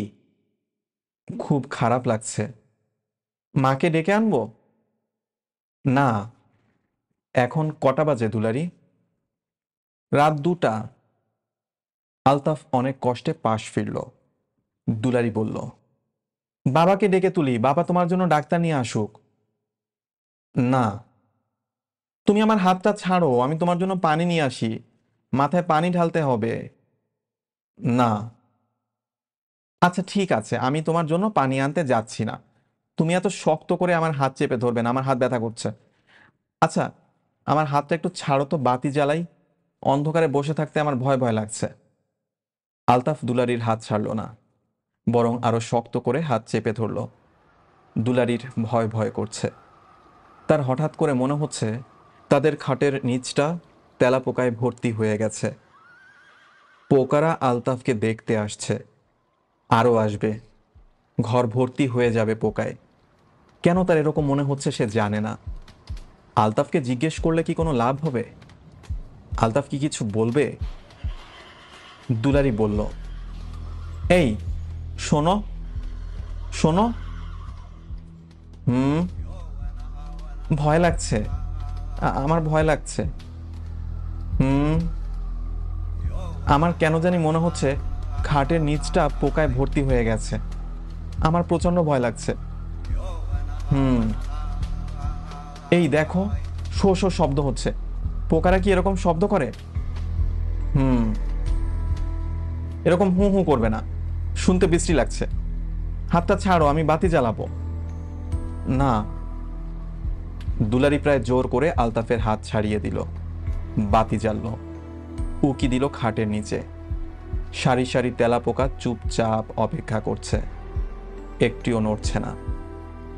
খুব খারাপ লাগছে। মাকে ডেকে আনবো? না। এখন কটা বাজে দুলারি? রাত 2টা। আলতাফ অনেক কষ্টে পাশ ফিরল। দুলারি বলল, বাবাকে ডেকে তুলি, বাবা তোমার জন্য ডাক্তার নিয়ে আসুক। না। তুমি আমার হাতটা ছাড়ো, আমি তোমার জন্য পানি নিয়ে আসি। মাথায় পানি ঢালতে হবে। না। আচ্ছা ঠিক আছে, আমি তোমার জন্য পানি আনতে যাচ্ছি না। তুমি এত শক্ত করে আমার হাত চেপে ধরবে না, আমার হাত ব্যথা করছে। আচ্ছা, আমার হাতটা একটু ছাড়ো তো, বাতি জ্বালাই। অন্ধকারে বসে থাকতে আমার ভয় ভয় লাগছে। আলতাফ দুলারির হাত ছাড়ল না, বরং আরো শক্ত করে হাত চেপে ধরল। দুলারির ভয় ভয় করছে। তার হঠাৎ করে মনে হচ্ছে তাদের খাটের নিচটা তেলাপোকায় ভর্তি হয়ে গেছে। পোকারা আলতাফকে দেখতে আসছে, আরও আসবে। ঘর ভর্তি হয়ে যাবে পোকায়। কেন তার এরকম মনে হচ্ছে সে জানে না। আলতাফকে জিজ্ঞেস করলে কি কোনো লাভ হবে? আলতাফ কি কিছু বলবে? দুলারি বলল, এই শোনো, শোনো। হুম। ভয় লাগছে, আমার ভয় লাগছে। হুম। আমার কেন জানি মনে হচ্ছে খাটের নিচটা পোকায় ভর্তি হয়ে গেছে। আমার প্রচন্ড ভয় লাগছে। হুম। এই দেখো, শো শো শব্দ হচ্ছে। পোকারা কি এরকম শব্দ করে? হুম। এরকম হু হু করবে না, শুনতে বিশ্রী লাগছে। হাতটা ছাড়ো, আমি বাতি জ্বালাবো। না। দুলারি প্রায় জোর করে আলতাফের হাত ছাড়িয়ে দিল। বাতি জ্বালল। উকি দিল খাটের নিচে। সারি সারি তেলাপোকা চুপচাপ অপেক্ষা করছে, একটিও নড়ছে না।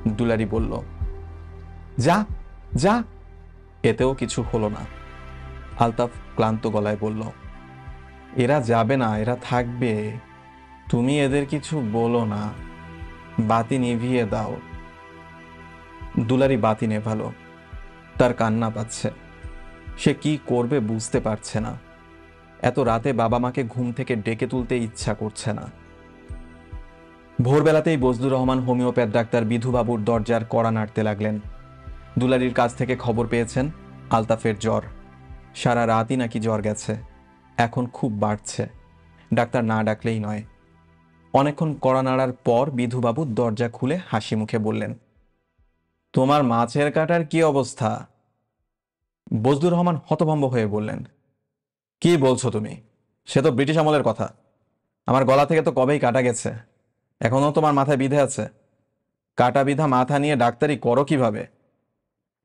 দুলারি বলল, যা যা। এতেও কিছু হলো না। আলতাফ ক্লান্ত গলায় বলল, এরা যাবে না, এরা থাকবে। তুমি এদের কিছু বলো না, বাতি নিভিয়ে দাও। দুলারি বাতি নেভালো। তার কান্না পাচ্ছে। সে কি করবে বুঝতে পারছে না। এত রাতে বাবা মাকে ঘুম থেকে ডেকে তুলতে ইচ্ছা করছে না। ভোরবেলাতেই বজলুর রহমান হোমিওপ্যাথ ডাক্তার বিধুবাবুর দরজার কড়া নাড়তে লাগলেন। দুলারির কাছ থেকে খবর পেয়েছেন আলতাফের জ্বর। সারা রাতই নাকি জ্বর গেছে, এখন খুব বাড়ছে। ডাক্তার না ডাকলেই নয়। অনেকক্ষণ কড়া নাড়ার পর বিধুবাবু দরজা খুলে হাসি মুখে বললেন, তোমার মাছের কাটার কি অবস্থা? বজলুর রহমান হতভম্ব হয়ে বললেন, কি বলছো তুমি? সে তো ব্রিটিশ আমলের কথা। আমার গলা থেকে তো কবেই কাটা গেছে, এখনো তোমার মাথায় বিঁধে আছে। কাটা বিধা মাথা নিয়ে ডাক্তারি করো কিভাবে?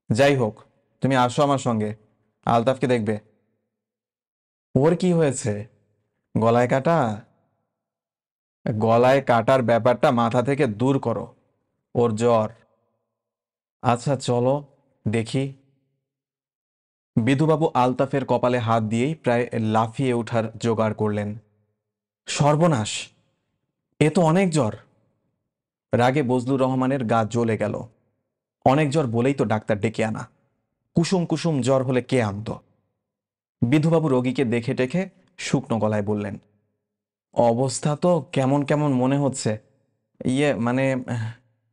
যাই হোক, তুমি আসো আমার সঙ্গে, আলতাফকে দেখবে। ওর কি হয়েছে? গলায় কাটা? গলায় কাটার ব্যাপারটা মাথা থেকে দূর করো। ওর জ্বর। আচ্ছা চলো দেখি। বিধুবাবু আলতাফের কপালে হাত দিয়েই প্রায় লাফিয়ে ওঠার জোগাড় করলেন। সর্বনাশ, এ তো অনেক জ্বর। রাগে বজলুর রহমানের গা জ্বলে গেল। অনেক জ্বর বলেই তো ডাক্তার ডেকে আনা। কুসুম কুসুম জ্বর হলে কে আনতো? বিধুবাবু রোগীকে দেখে টেখে শুকনো গলায় বললেন, অবস্থা তো কেমন কেমন মনে হচ্ছে। মানে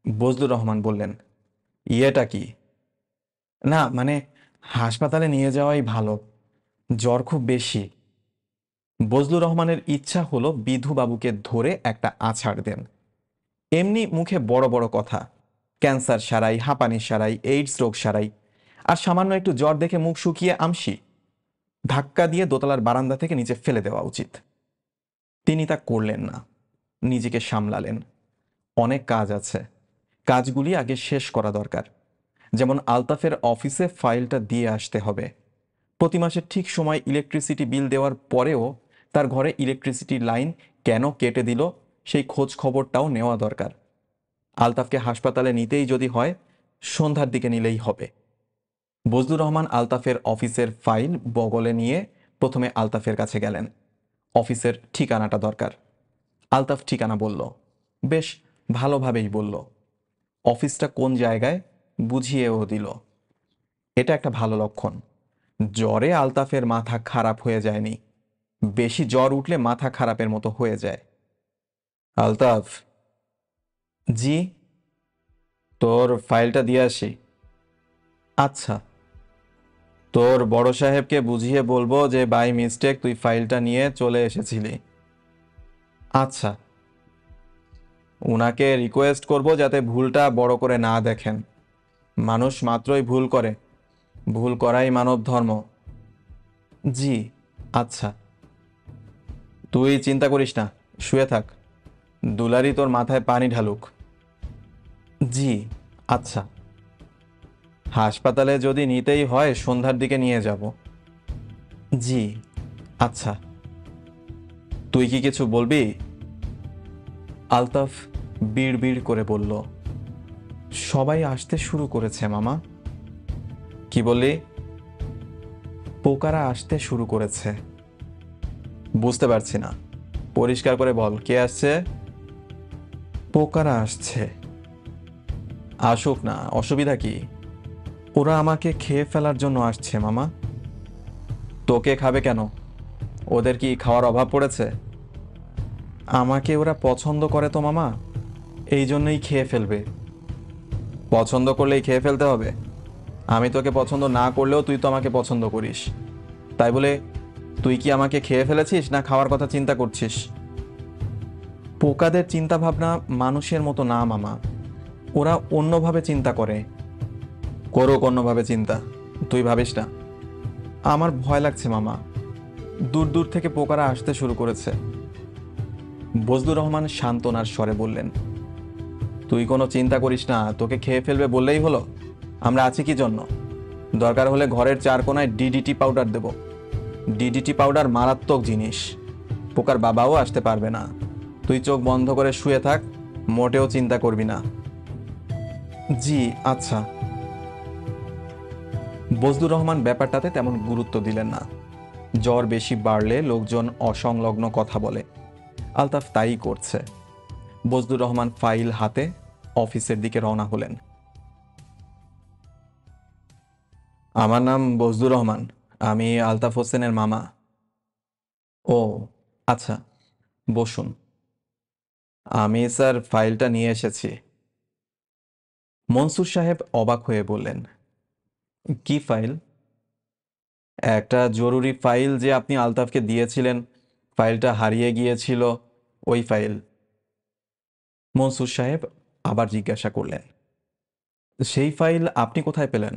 বজলুর রহমান বললেন, ইয়েটা কি? না মানে হাসপাতালে নিয়ে যাওয়াই ভালো, জ্বর খুব বেশি। বজলুর রহমানের ইচ্ছা হলো বিধুবাবুকে ধরে একটা আছাড় দেন। এমনি মুখে বড় বড় কথা, ক্যান্সার সারাই, হাঁপানি সারাই, এইডস রোগ সারাই, আর সামান্য একটু জ্বর দেখে মুখ শুকিয়ে আমসি। ধাক্কা দিয়ে দোতলার বারান্দা থেকে নিচে ফেলে দেওয়া উচিত। তিনি তা করলেন না, নিজেকে সামলালেন। অনেক কাজ আছে, কাজগুলি আগে শেষ করা দরকার। যেমন আলতাফের অফিসে ফাইলটা দিয়ে আসতে হবে। প্রতি মাসের ঠিক সময় ইলেকট্রিসিটি বিল দেওয়ার পরেও তার ঘরে ইলেকট্রিসিটি লাইন কেন কেটে দিল সেই খোঁজ খবরটাও নেওয়া দরকার। আলতাফকে হাসপাতালে নিতেই যদি হয়, সন্ধ্যার দিকে নিলেই হবে। বজলুর রহমান আলতাফের অফিসের ফাইল বগলে নিয়ে প্রথমে আলতাফের কাছে গেলেন। অফিসের ঠিকানাটা দরকার। আলতাফ ঠিকানা বলল, বেশ ভালোভাবেই বলল। অফিসটা কোন জায়গায় বুঝিয়েও দিল। এটা একটা ভালো লক্ষণ। জ্বরে আলতাফের মাথা খারাপ হয়ে যায়নি। বেশি জ্বর উঠলে মাথা খারাপের মতো হয়ে যায়। আলতাফ। জি। তোর ফাইলটা দিয়ে আসি। আচ্ছা। তোর বড় সাহেবকে বুঝিয়ে বলবো যে বাই মিস্টেক তুই ফাইলটা নিয়ে চলে এসেছিলি। আচ্ছা। উনাকে রিকোয়েস্ট করব যাতে ভুলটা বড় করে না দেখেন। মানুষ মাত্রই ভুল করে, ভুল করাই মানব ধর্ম। জি। আচ্ছা। তুই চিন্তা করিস না, শুয়ে থাক। দুলারি তোর মাথায় পানি ঢালুক। জি। আচ্ছা। হাসপাতালে যদি নিতেই হয় সন্ধ্যার দিকে নিয়ে যাব। জি। আচ্ছা। তুই কি কিছু বলবি? আলতাফ বিড়বিড় করে বলল, সবাই আসতে শুরু করেছে মামা। কি বললি? পোকারা আসতে শুরু করেছে। বুঝতে পারছি না, পরিষ্কার করে বল, কে আসছে? পোকারা আসছে। আসুক না, অসুবিধা কি? ওরা আমাকে খেয়ে ফেলার জন্য আসছে মামা। তোকে খাবে কেন? ওদের কি খাওয়ার অভাব পড়েছে? আমাকে ওরা পছন্দ করে তো মামা, এই জন্যই খেয়ে ফেলবে। পছন্দ করলেই খেয়ে ফেলতে হবে? আমি তোকে পছন্দ না করলেও তুই তো আমাকে পছন্দ করিস। তাই বলে তুই কি আমাকে খেয়ে ফেলেছিস না খাওয়ার কথা চিন্তা করছিস? পোকাদের চিন্তা ভাবনা মানুষের মতো না মামা, ওরা অন্যভাবে চিন্তা করে। করুক অন্যভাবে চিন্তা, তুই ভাবিস না। আমার ভয় লাগছে মামা, দূর দূর থেকে পোকারা আসতে শুরু করেছে। বজলুর রহমান সান্ত্বনার স্বরে বললেন, তুই কোনো চিন্তা করিস না, তোকে খেয়ে ফেলবে বললেই হলো। আমরা আছি কি জন্য? দরকার হলে ঘরের চার কোনায় ডিডিটি পাউডার দেব। ডিডিটি পাউডার মারাত্মক জিনিস, পোকার বাবাও আসতে পারবে না। তুই চোখ বন্ধ করে শুয়ে থাক, মোটেও চিন্তা করবি না। জি। আচ্ছা। বজলুর রহমান ব্যাপারটাতে তেমন গুরুত্ব দিলেন না। জ্বর বেশি বাড়লে লোকজন অসংলগ্ন কথা বলে, আলতাফ তাই করছে। বজলুর রহমান ফাইল হাতে অফিসের দিকে রওনা হলেন। আমার নাম বজলুর রহমান। আমি আলতাফ হোসেনের মামা। ও আচ্ছা, বসুন। আমি স্যার ফাইলটা নিয়ে এসেছি। মনসুর সাহেব অবাক হয়ে বললেন, কি ফাইল? একটা জরুরি ফাইল যে আপনি আলতাফকে দিয়েছিলেন, ফাইলটা হারিয়ে গিয়েছিল, ওই ফাইল। মনসুর সাহেব আবার জিজ্ঞাসা করলেন, সেই ফাইল আপনি কোথায় পেলেন?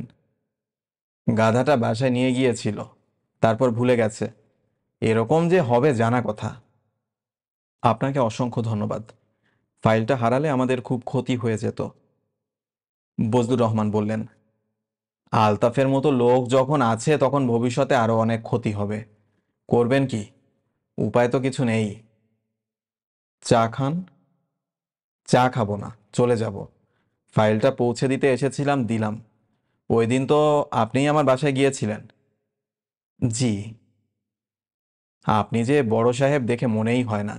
গাধাটা বাসায় নিয়ে গিয়েছিল, তারপর ভুলে গেছে। এরকম যে হবে জানা কথা। আপনাকে অসংখ্য ধন্যবাদ। ফাইলটা হারালে আমাদের খুব ক্ষতি হয়ে যেত। বজলুর রহমান বললেন, আলতাফের মতো লোক যখন আছে তখন ভবিষ্যতে আরো অনেক ক্ষতি হবে। করবেন কি? উপায় তো কিছু নেই। চা খান? চা খাবো না, চলে যাব। ফাইলটা পৌঁছে দিতে এসেছিলাম, দিলাম। ওই দিন তো আপনিই আমার বাসায় গিয়েছিলেন। জি। আপনি যে বড় সাহেব দেখে মনেই হয় না।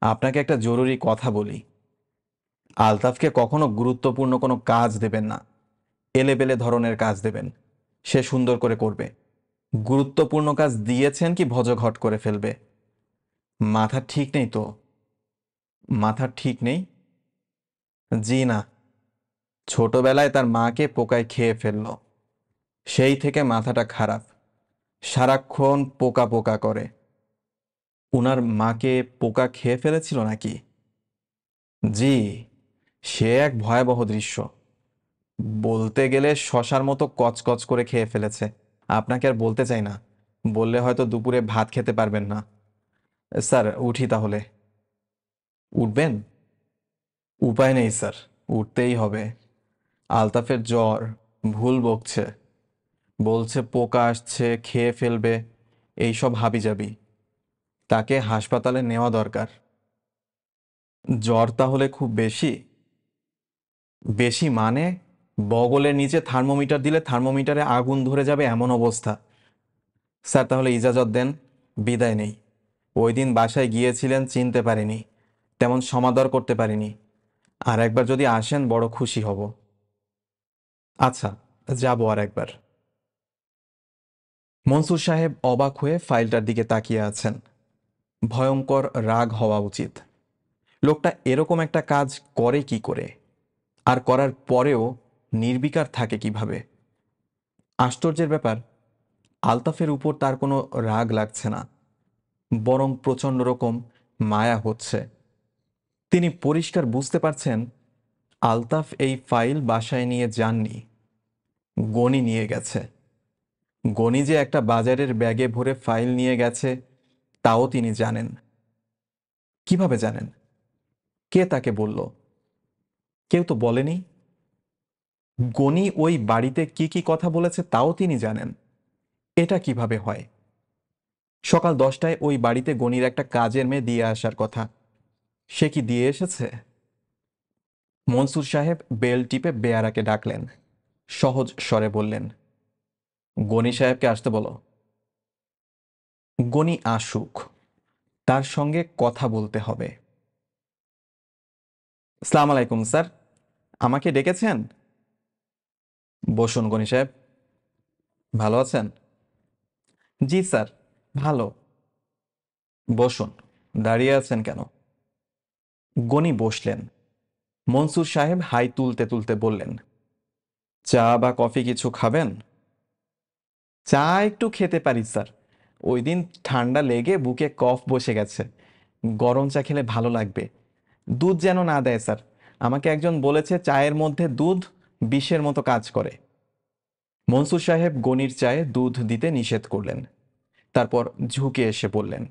আপনাকে একটা জরুরি কথা বলি। আলতাফকে কখনো গুরুত্বপূর্ণ কোনো কাজ দেবেন না। এলেবেলে ধরনের কাজ দেবেন, সে সুন্দর করে করবে। গুরুত্বপূর্ণ কাজ দিয়েছেন কি ভজঘট করে ফেলবে। মাথা ঠিক নেই তো? মাথা ঠিক নেই? জি না। ছোটবেলায় তার মাকে পোকায় খেয়ে ফেলল, সেই থেকে মাথাটা খারাপ, সারাক্ষণ পোকা পোকা করে। উনার মাকে পোকা খেয়ে ফেলেছিল নাকি? জি। সে এক ভয়াবহ দৃশ্য। বলতে গেলে শশার মতো কচকচ করে খেয়ে ফেলেছে। আপনাকে আর বলতে চাই না, বললে হয়তো দুপুরে ভাত খেতে পারবেন না। স্যার উঠি তাহলে। উঠবেন? উপায় নেই স্যার, উঠতেই হবে। আলতাফের জ্বর, ভুল বকছে, বলছে পোকা আসছে, খেয়ে ফেলবে, এইসব হাবিজাবি। তাকে হাসপাতালে নেওয়া দরকার। জ্বর তাহলে খুব বেশি? বেশি মানে বগলের নিচে থার্মোমিটার দিলে থার্মোমিটারে আগুন ধরে যাবে এমন অবস্থা। স্যার তাহলে ইজাজত দেন, বিদায় নেই। ওই দিন বাসায় গিয়েছিলেন, চিনতে পারিনি, তেমন সমাদর করতে পারিনি। আর একবার যদি আসেন বড় খুশি হব। আচ্ছা, যাব আর একবার। মনসুর সাহেব অবাক হয়ে ফাইলটার দিকে তাকিয়ে আছেন। ভয়ঙ্কর রাগ হওয়া উচিত। লোকটা এরকম একটা কাজ করে কি করে, আর করার পরেও নির্বিকার থাকে কিভাবে? আশ্চর্যের ব্যাপার, আলতাফের উপর তার কোনো রাগ লাগছে না, বরং প্রচণ্ড রকম মায়া হচ্ছে। তিনি পরিষ্কার বুঝতে পারছেন আলতাফ এই ফাইল বাসায় নিয়ে যাননি, গনি নিয়ে গেছে। গনি যে একটা বাজারের ব্যাগে ভরে ফাইল নিয়ে গেছে তাও তিনি জানেন। কিভাবে জানেন? কে তাকে বলল? কেউ তো বলেনি। গনি ওই বাড়িতে কি কি কথা বলেছে তাও তিনি জানেন। এটা কিভাবে হয়? সকাল 10টায় ওই বাড়িতে গনির একটা কাজের মেয়ে দিয়ে আসার কথা, সে কি দিয়ে এসেছে? মনসুর সাহেব বেল টিপে বেয়ারাকে ডাকলেন, সহজ স্বরে বললেন, গনি সাহেবকে আসতে বলো। গনি আসুক, তার সঙ্গে কথা বলতে হবে। আসসালামু আলাইকুম স্যার, আমাকে ডেকেছেন? বসুন গনি সাহেব। ভালো আছেন? জি স্যার, ভালো। বসুন, দাঁড়িয়ে আছেন কেন? গনি বসলেন। মনসুর সাহেব হাই তুলতে তুলতে বললেন, চা বা কফি কিছু খাবেন? চা একটু খেতে পারি স্যার, ওই দিন ঠান্ডা লেগে বুকে কফ বসে গেছে, গরম চা খেলে ভালো লাগবে। দুধ যেন না দেয় স্যার, আমাকে একজন বলেছে চায়ের মধ্যে দুধ বিষের মতো কাজ করে। মনসুর সাহেব গনির চায়ে দুধ দিতে নিষেধ করলেন, তারপর ঝুঁকে এসে বললেন,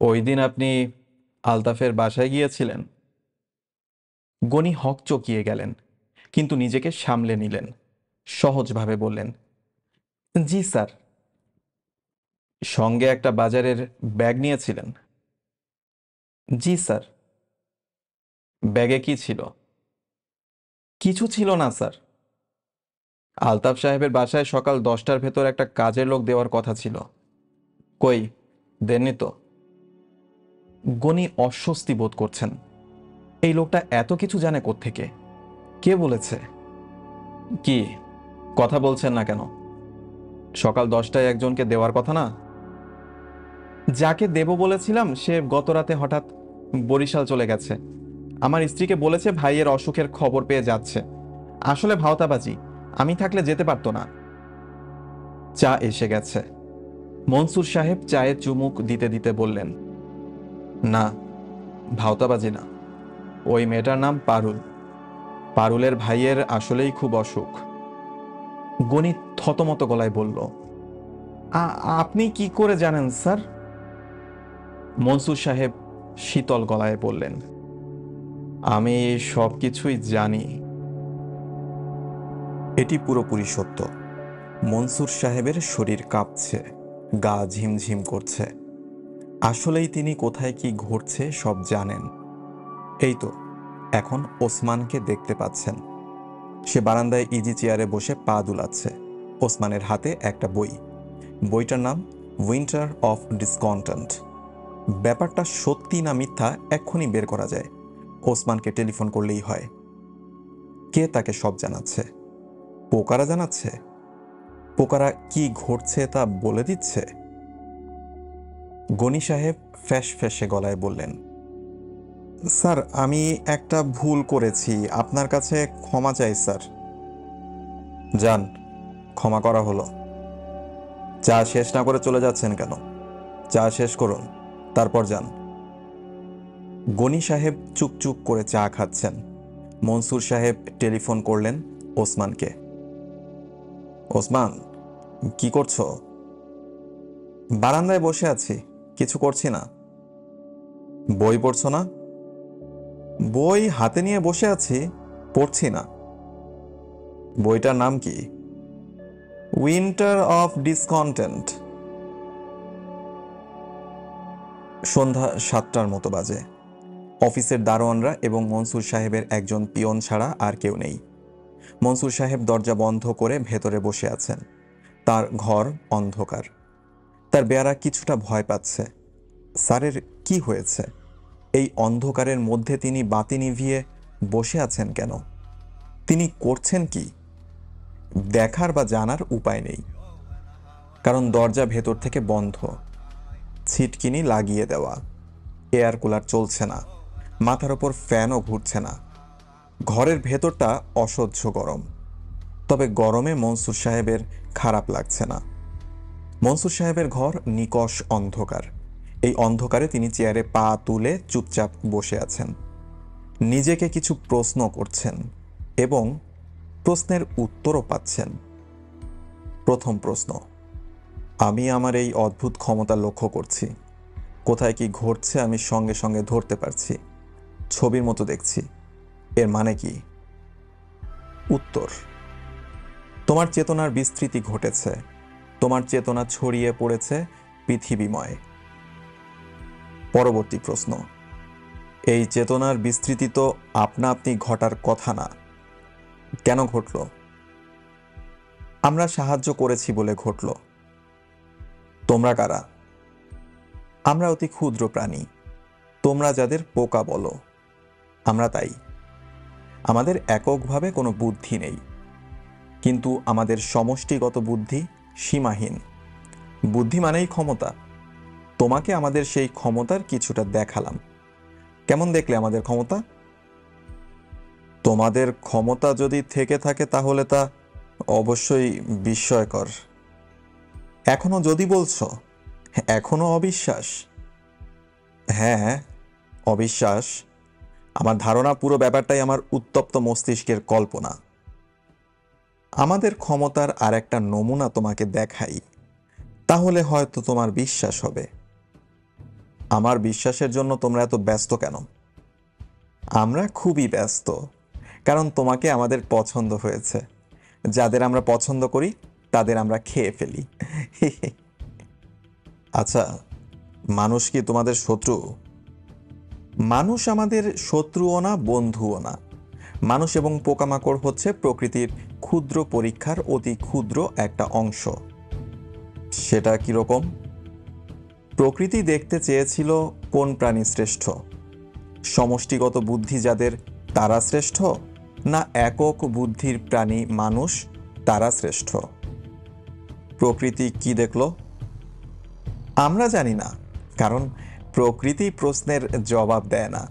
ওই দিন আপনি আলতাফের বাসায় গিয়েছিলেন? গনি হকচকিয়ে গেলেন, কিন্তু নিজেকে সামলে নিলেন, সহজভাবে বললেন, জি স্যার। সঙ্গে একটা বাজারের ব্যাগ নিয়েছিলেন? জি স্যার। ব্যাগে কি ছিল? কিছু ছিল না স্যার। আলতাফ সাহেবের বাসায় সকাল 10টার ভেতর একটা কাজের লোক দেওয়ার কথা ছিল, কই দেননি তো? গনি অস্বস্তি বোধ করছেন। এই লোকটা এত কিছু জানে কোত্থেকে? কে বলেছে? কি? কথা বলছেন না কেন? সকাল 10টায় একজনকে দেওয়ার কথা না? যাকে দেব বলেছিলাম সে গতরাতে হঠাৎ বরিশাল চলে গেছে। আমার স্ত্রীকে বলেছে ভাইয়ের অসুখের খবর পেয়ে যাচ্ছে। আসলে ভাওতাবাজি, আমি থাকলে যেতে পারতো না। চা এসে গেছে। মনসুর সাহেব চায়ে চুমুক দিতে দিতে বললেন, না, ভাওতাবাজি না। ওই মেয়েটার নাম পারুল। পারুলের ভাইয়ের আসলেই খুব অসুখ। গণিত থতমত গলায় বলল, আপনি কি করে জানেন স্যার? মনসুর সাহেব শীতল গলায় বললেন, আমি সব কিছুই জানি। এটি পুরোপুরি সত্য। মনসুর সাহেবের শরীর কাঁপছে, গা ঝিমঝিম করছে। আসলেই তিনি কোথায় কি ঘটছে সব জানেন। এই তো এখন ওসমানকে দেখতে পাচ্ছেন। সে বারান্দায় ইজি চেয়ারে বসে পা দুলাচ্ছে। ওসমানের হাতে একটা বই। বইটার নাম উইন্টার অফ ডিসকন্টেন্ট। ব্যাপারটা সত্যি না মিথ্যা এক্ষুনি বের করা যায়। ওসমানকে টেলিফোন করলেই হয়। কে তাকে সব জানাচ্ছে? পোকারা জানাচ্ছে? পোকারা কি ঘটছে তা বলে দিচ্ছে? গনি সাহেব ফ্যাস ফ্যাসে গলায় বললেন, স্যার, আমি একটা ভুল করেছি, আপনার কাছে ক্ষমা চাই স্যার। যান, ক্ষমা করা হলো। চা শেষ না করে চলে যাচ্ছেন কেন? চা শেষ করুন, তারপর যান। গনি সাহেব চুপচুপ করে চা খাচ্ছেন। মনসুর সাহেব টেলিফোন করলেন ওসমানকে। ওসমান, কি করছো? বারান্দায় বসে আছি, কিছু করছি না। বই পড়ছো না? বই হাতে নিয়ে বসে আছি, পড়ছি না। বইটার নাম কি? Winter of Discontent. সন্ধ্যা 7টার মতো বাজে। অফিসের দারোয়ানরা এবং মনসুর সাহেবের একজন পিয়ন ছাড়া আর কেউ নেই। মনসুর সাহেব দরজা বন্ধ করে ভেতরে বসে আছেন। তার ঘর অন্ধকার। তার বেয়ারা কিছুটা ভয় পাচ্ছে। স্যারের কি হয়েছে? এই অন্ধকারের মধ্যে তিনি বাতি নিভিয়ে বসে আছেন কেন? তিনি করছেন কি? দেখার বা জানার উপায় নেই, কারণ দরজা ভেতর থেকে বন্ধ, ছিটকিনি লাগিয়ে দেওয়া, এয়ার কুলার চলছে না, মাথার ওপর ফ্যানও ঘুরছে না। ঘরের ভেতরটা অসহ্য গরম। তবে গরমে মনসুর সাহেবের খারাপ লাগছে না। মনসুর সাহেবের ঘর নিকষ অন্ধকার। এই অন্ধকারে তিনি চেয়ারে পা তুলে চুপচাপ বসে আছেন। নিজেকে কিছু প্রশ্ন করছেন এবং প্রশ্নের উত্তরও পাচ্ছেন। প্রথম প্রশ্ন, আমি আমার এই অদ্ভুত ক্ষমতা লক্ষ্য করছি। কোথায় কি ঘটছে আমি সঙ্গে সঙ্গে ধরতে পারছি, ছবির মতো দেখছি। এর মানে কি? উত্তর, তোমার চেতনার বিস্তৃতি ঘটেছে। তোমার চেতনা ছড়িয়ে পড়েছে পৃথিবীময়। পরবর্তী প্রশ্ন, এই চেতনার বিস্তৃতি তো আপনা আপনি ঘটার কথা না, কেন ঘটল? আমরা সাহায্য করেছি বলে ঘটল। তোমরা কারা? আমরা অতি ক্ষুদ্র প্রাণী, তোমরা যাদের পোকা বলো, আমরা তাই। আমাদের এককভাবে কোনো বুদ্ধি নেই, কিন্তু আমাদের সমষ্টিগত বুদ্ধি সীমাহীন। বুদ্ধি মানেই ক্ষমতা। তোমাকে আমাদের সেই ক্ষমতার কিছুটা দেখালাম। কেমন দেখলে আমাদের ক্ষমতা? তোমাদের ক্ষমতা যদি থেকে থাকে তাহলে তা অবশ্যই বিস্ময়কর। এখনো যদি বলছো, এখনো অবিশ্বাস? হ্যাঁ, অবিশ্বাস। আমার ধারণা পুরো ব্যাপারটাই আমার উত্তপ্ত মস্তিষ্কের কল্পনা। আমাদের ক্ষমতার আর একটা নমুনা তোমাকে দেখাই, তাহলে হয়তো তোমার বিশ্বাস হবে। আমার বিশ্বাসের জন্য তোমরা এত ব্যস্ত কেন? আমরা খুবই ব্যস্ত, কারণ তোমাকে আমাদের পছন্দ হয়েছে। যাদের আমরা পছন্দ করি তাদের আমরা খেয়ে ফেলি। আচ্ছা, মানুষ কি তোমাদের শত্রু? মানুষ আমাদের শত্রুও না, বন্ধুও না। মানুষ এবং পোকামাকড় হচ্ছে প্রকৃতির ক্ষুদ্র পরীক্ষার অতি ক্ষুদ্র একটা অংশ। সেটা কিরকম? প্রকৃতি দেখতে চেয়েছিল কোন প্রাণী শ্রেষ্ঠ। সমষ্টিগত বুদ্ধি যাদের, তারা শ্রেষ্ঠ, না একক বুদ্ধির প্রাণী মানুষ তারা শ্রেষ্ঠ। প্রকৃতি কি দেখলো? আমরা জানি না, কারণ প্রকৃতি প্রশ্নের জবাব দেয় না।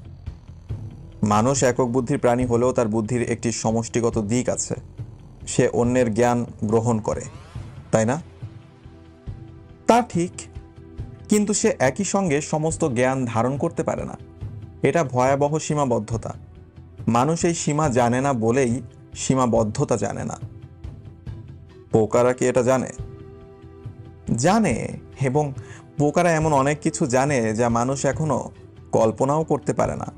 মানুষ একক বুদ্ধির প্রাণী হলেও তার বুদ্ধির একটি সমষ্টিগত দিক আছে। সে অন্যের জ্ঞান গ্রহণ করে, তাই না? তা ঠিক, কিন্তু সে একই সঙ্গে সমস্ত জ্ঞান ধারণ করতে পারে না। এটা ভয়াবহ সীমাবদ্ধতা। মানুষ এই সীমা জানে না বলেই সীমাবদ্ধতা জানে না। পোকারা কি এটা জানে? জানে, এবং পোকারা এমন অনেক কিছু জানে যা মানুষ এখনো কল্পনাও করতে পারে না।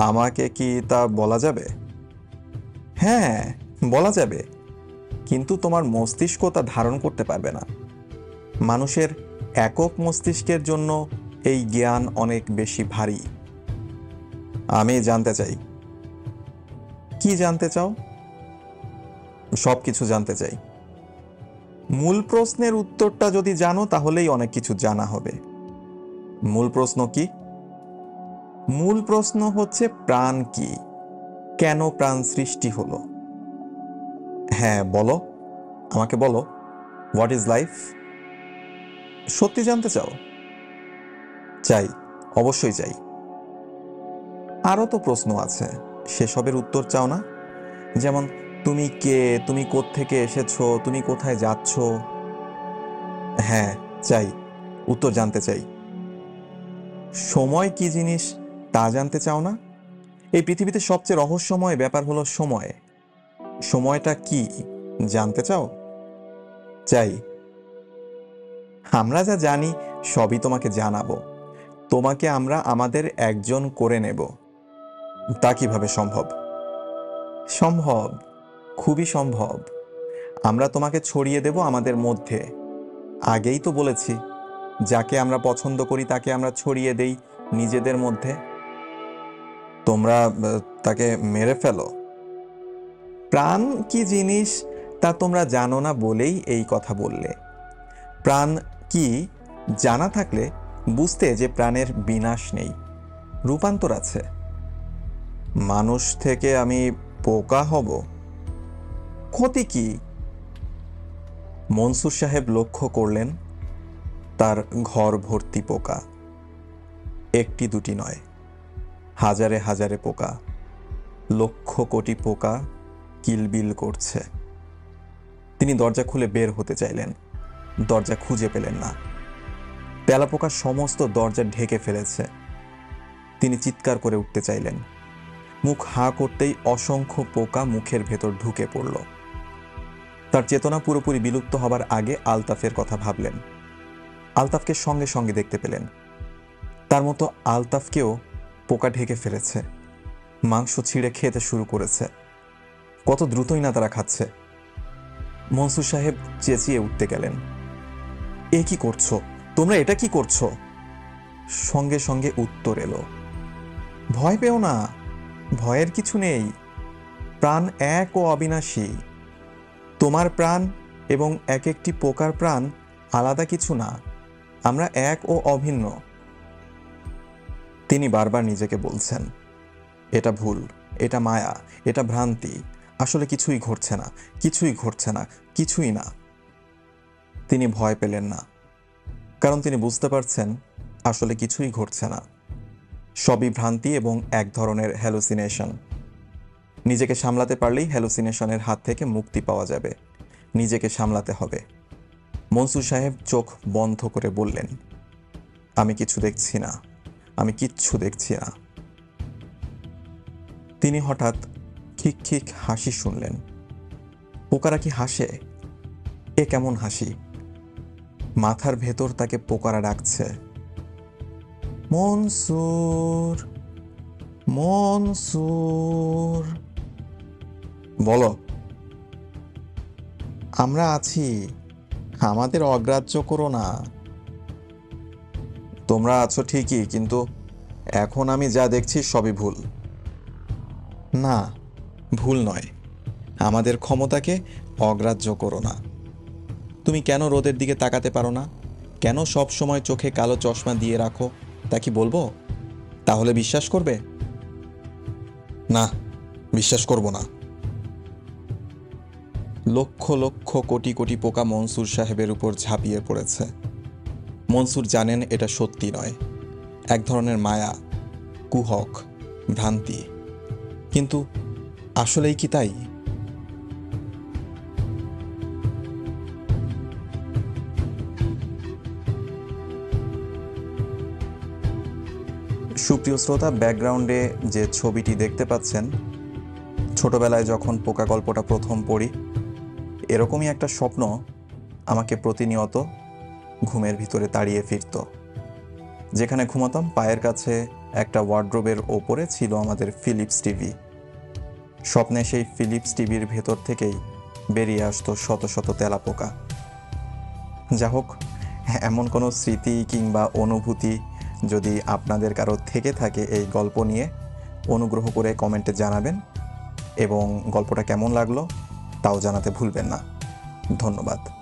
আমাকে কি তা বলা যাবে? হ্যাঁ, বলা যাবে, কিন্তু তোমার মস্তিষ্ক তা ধারণ করতে পারবে না। মানুষের একক মস্তিষ্কের জন্য এই জ্ঞান অনেক বেশি ভারী। আমি জানতে চাই। কি জানতে চাও? সব কিছু জানতে চাই। মূল প্রশ্নের উত্তরটা যদি জানো তাহলেই অনেক কিছু জানা হবে। মূল প্রশ্ন কি? মূল প্রশ্ন হচ্ছে প্রাণ কি? কেন প্রাণ সৃষ্টি হলো? হ্যাঁ, বলো, আমাকে বলো, হোয়াট ইজ লাইফ? সত্যি জানতে চাও? চাই, অবশ্যই চাই। আরও তো প্রশ্ন আছে, সেসবের উত্তর চাও না? যেমন, তুমি কে, তুমি কোত্থেকে এসেছো, তুমি কোথায় যাচ্ছ? হ্যাঁ, চাই, উত্তর জানতে চাই। সময় কি জিনিস তা জানতে চাও না? এই পৃথিবীতে সবচেয়ে রহস্যময় ব্যাপার হলো সময়। সময়টা কি জানতে চাও? চাই। আমরা যা জানি সবই তোমাকে জানাবো। তোমাকে আমরা আমাদের একজন করে নেব। তা কিভাবে সম্ভব? সম্ভব, খুবই সম্ভব। আমরা তোমাকে ছড়িয়ে দেব আমাদের মধ্যে। আগেই তো বলেছি, যাকে আমরা পছন্দ করি তাকে আমরা ছড়িয়ে দেই নিজেদের মধ্যে। তোমরা তাকে মেরে ফেলো। প্রাণ কি জিনিস তা তোমরা জানো না বলেই এই কথা বললে। প্রাণ কি জানা থাকলে বুঝতে যে প্রাণের বিনাশ নেই, রূপান্তর আছে। মানুষ থেকে আমি পোকা হব? ক্ষতি কি? মনসুর সাহেব লক্ষ্য করলেন তার ঘর ভর্তি পোকা। একটি দুটি নয়, হাজারে হাজারে পোকা, লক্ষ কোটি পোকা কিলবিল করছে। তিনি দরজা খুলে বের হতে চাইলেন, দরজা খুঁজে পেলেন না। তেলাপোকা সমস্ত দরজা ঢেকে ফেলেছে। তিনি চিৎকার করে উঠতে চাইলেন, মুখ হাঁ করতেই অসংখ্য পোকা মুখের ভেতর ঢুকে পড়ল। তার চেতনা পুরোপুরি বিলুপ্ত হবার আগে আলতাফের কথা ভাবলেন। আলতাফকে সঙ্গে সঙ্গে দেখতে পেলেন। তার মতো আলতাফকেও পোকা ঢেকে ফেলেছে, মাংস ছিঁড়ে খেতে শুরু করেছে। কত দ্রুতই না তারা খাচ্ছে। মনসুর সাহেব চেঁচিয়ে উঠতে গেলেন, এ কি করছো তোমরা? এটা কি করছো? সঙ্গে সঙ্গে উত্তর এলো, ভয় পেও না, ভয়ের কিছু নেই। প্রাণ এক ও অবিনাশী। তোমার প্রাণ এবং এক একটি পোকার প্রাণ আলাদা কিছু না। আমরা এক ও অভিন্ন। তিনি বারবার নিজেকে বলছেন, এটা ভুল, এটা মায়া, এটা ভ্রান্তি। আসলে কিছুই ঘটছে না, কিছুই ঘটছে না, কিছুই না। তিনি ভয় পেলেন না, কারণ তিনি বুঝতে পারছেন আসলে কিছুই ঘটছে না। সবই ভ্রান্তি এবং এক ধরনের হ্যালুসিনেশন। নিজেকে সামলাতে পারলেই হ্যালুসিনেশনের হাত থেকে মুক্তি পাওয়া যাবে। নিজেকে সামলাতে হবে। মনসুর সাহেব চোখ বন্ধ করে বললেন, আমি কিছু দেখছি না, আমি কিচ্ছু দেখছি না। তিনি হঠাৎ খিক খিক হাসি শুনলেন। পোকারা কি হাসে? এ কেমন হাসি? মাথার ভেতর তাকে পোকারা ডাকছে, মনসুর, মনসুর। বলো। আমরা আছি, আমাদের অগ্রাহ্য করো না। তোমরা আছো ঠিকই, কিন্তু এখন আমি যা দেখছি সবই ভুল। না, ভুল নয়। আমাদের ক্ষমতাকে অগ্রাহ্য করো না। তুমি কেন রোদের দিকে তাকাতে পারো না? কেন সব সময় চোখে কালো চশমা দিয়ে রাখো? তা কি বলবো? তাহলে বিশ্বাস করবে? না, বিশ্বাস করব না। লক্ষ লক্ষ কোটি কোটি পোকা মনসুর সাহেবের উপর ঝাঁপিয়ে পড়েছে। মনসুর জানেন এটা সত্যি নয়, এক ধরনের মায়া, কুহক, ভ্রান্তি। কিন্তু আসলেই কি তাই? সুপ্রিয় শ্রোতা, ব্যাকগ্রাউন্ডে যে ছবিটি দেখতে পাচ্ছেন, ছোটবেলায় যখন পোকা গল্পটা প্রথম পড়ি, এরকমই একটা স্বপ্ন আমাকে প্রতিনিয়ত ঘুমের ভিতরে তাড়িয়ে ফিরত। যেখানে ঘুমাতাম পায়ের কাছে একটা ওয়ার্ড্রোবের ওপরে ছিল আমাদের ফিলিপস টিভি। স্বপ্নে সেই ফিলিপস টিভির ভেতর থেকেই বেরিয়ে আসতো শত শত তেলাপোকা। যা হোক, এমন কোনো স্মৃতি কিংবা অনুভূতি যদি আপনাদের কারো থেকে থাকে এই গল্প নিয়ে, অনুগ্রহ করে কমেন্টে জানাবেন এবং গল্পটা কেমন লাগলো তাও জানাতে ভুলবেন না। ধন্যবাদ।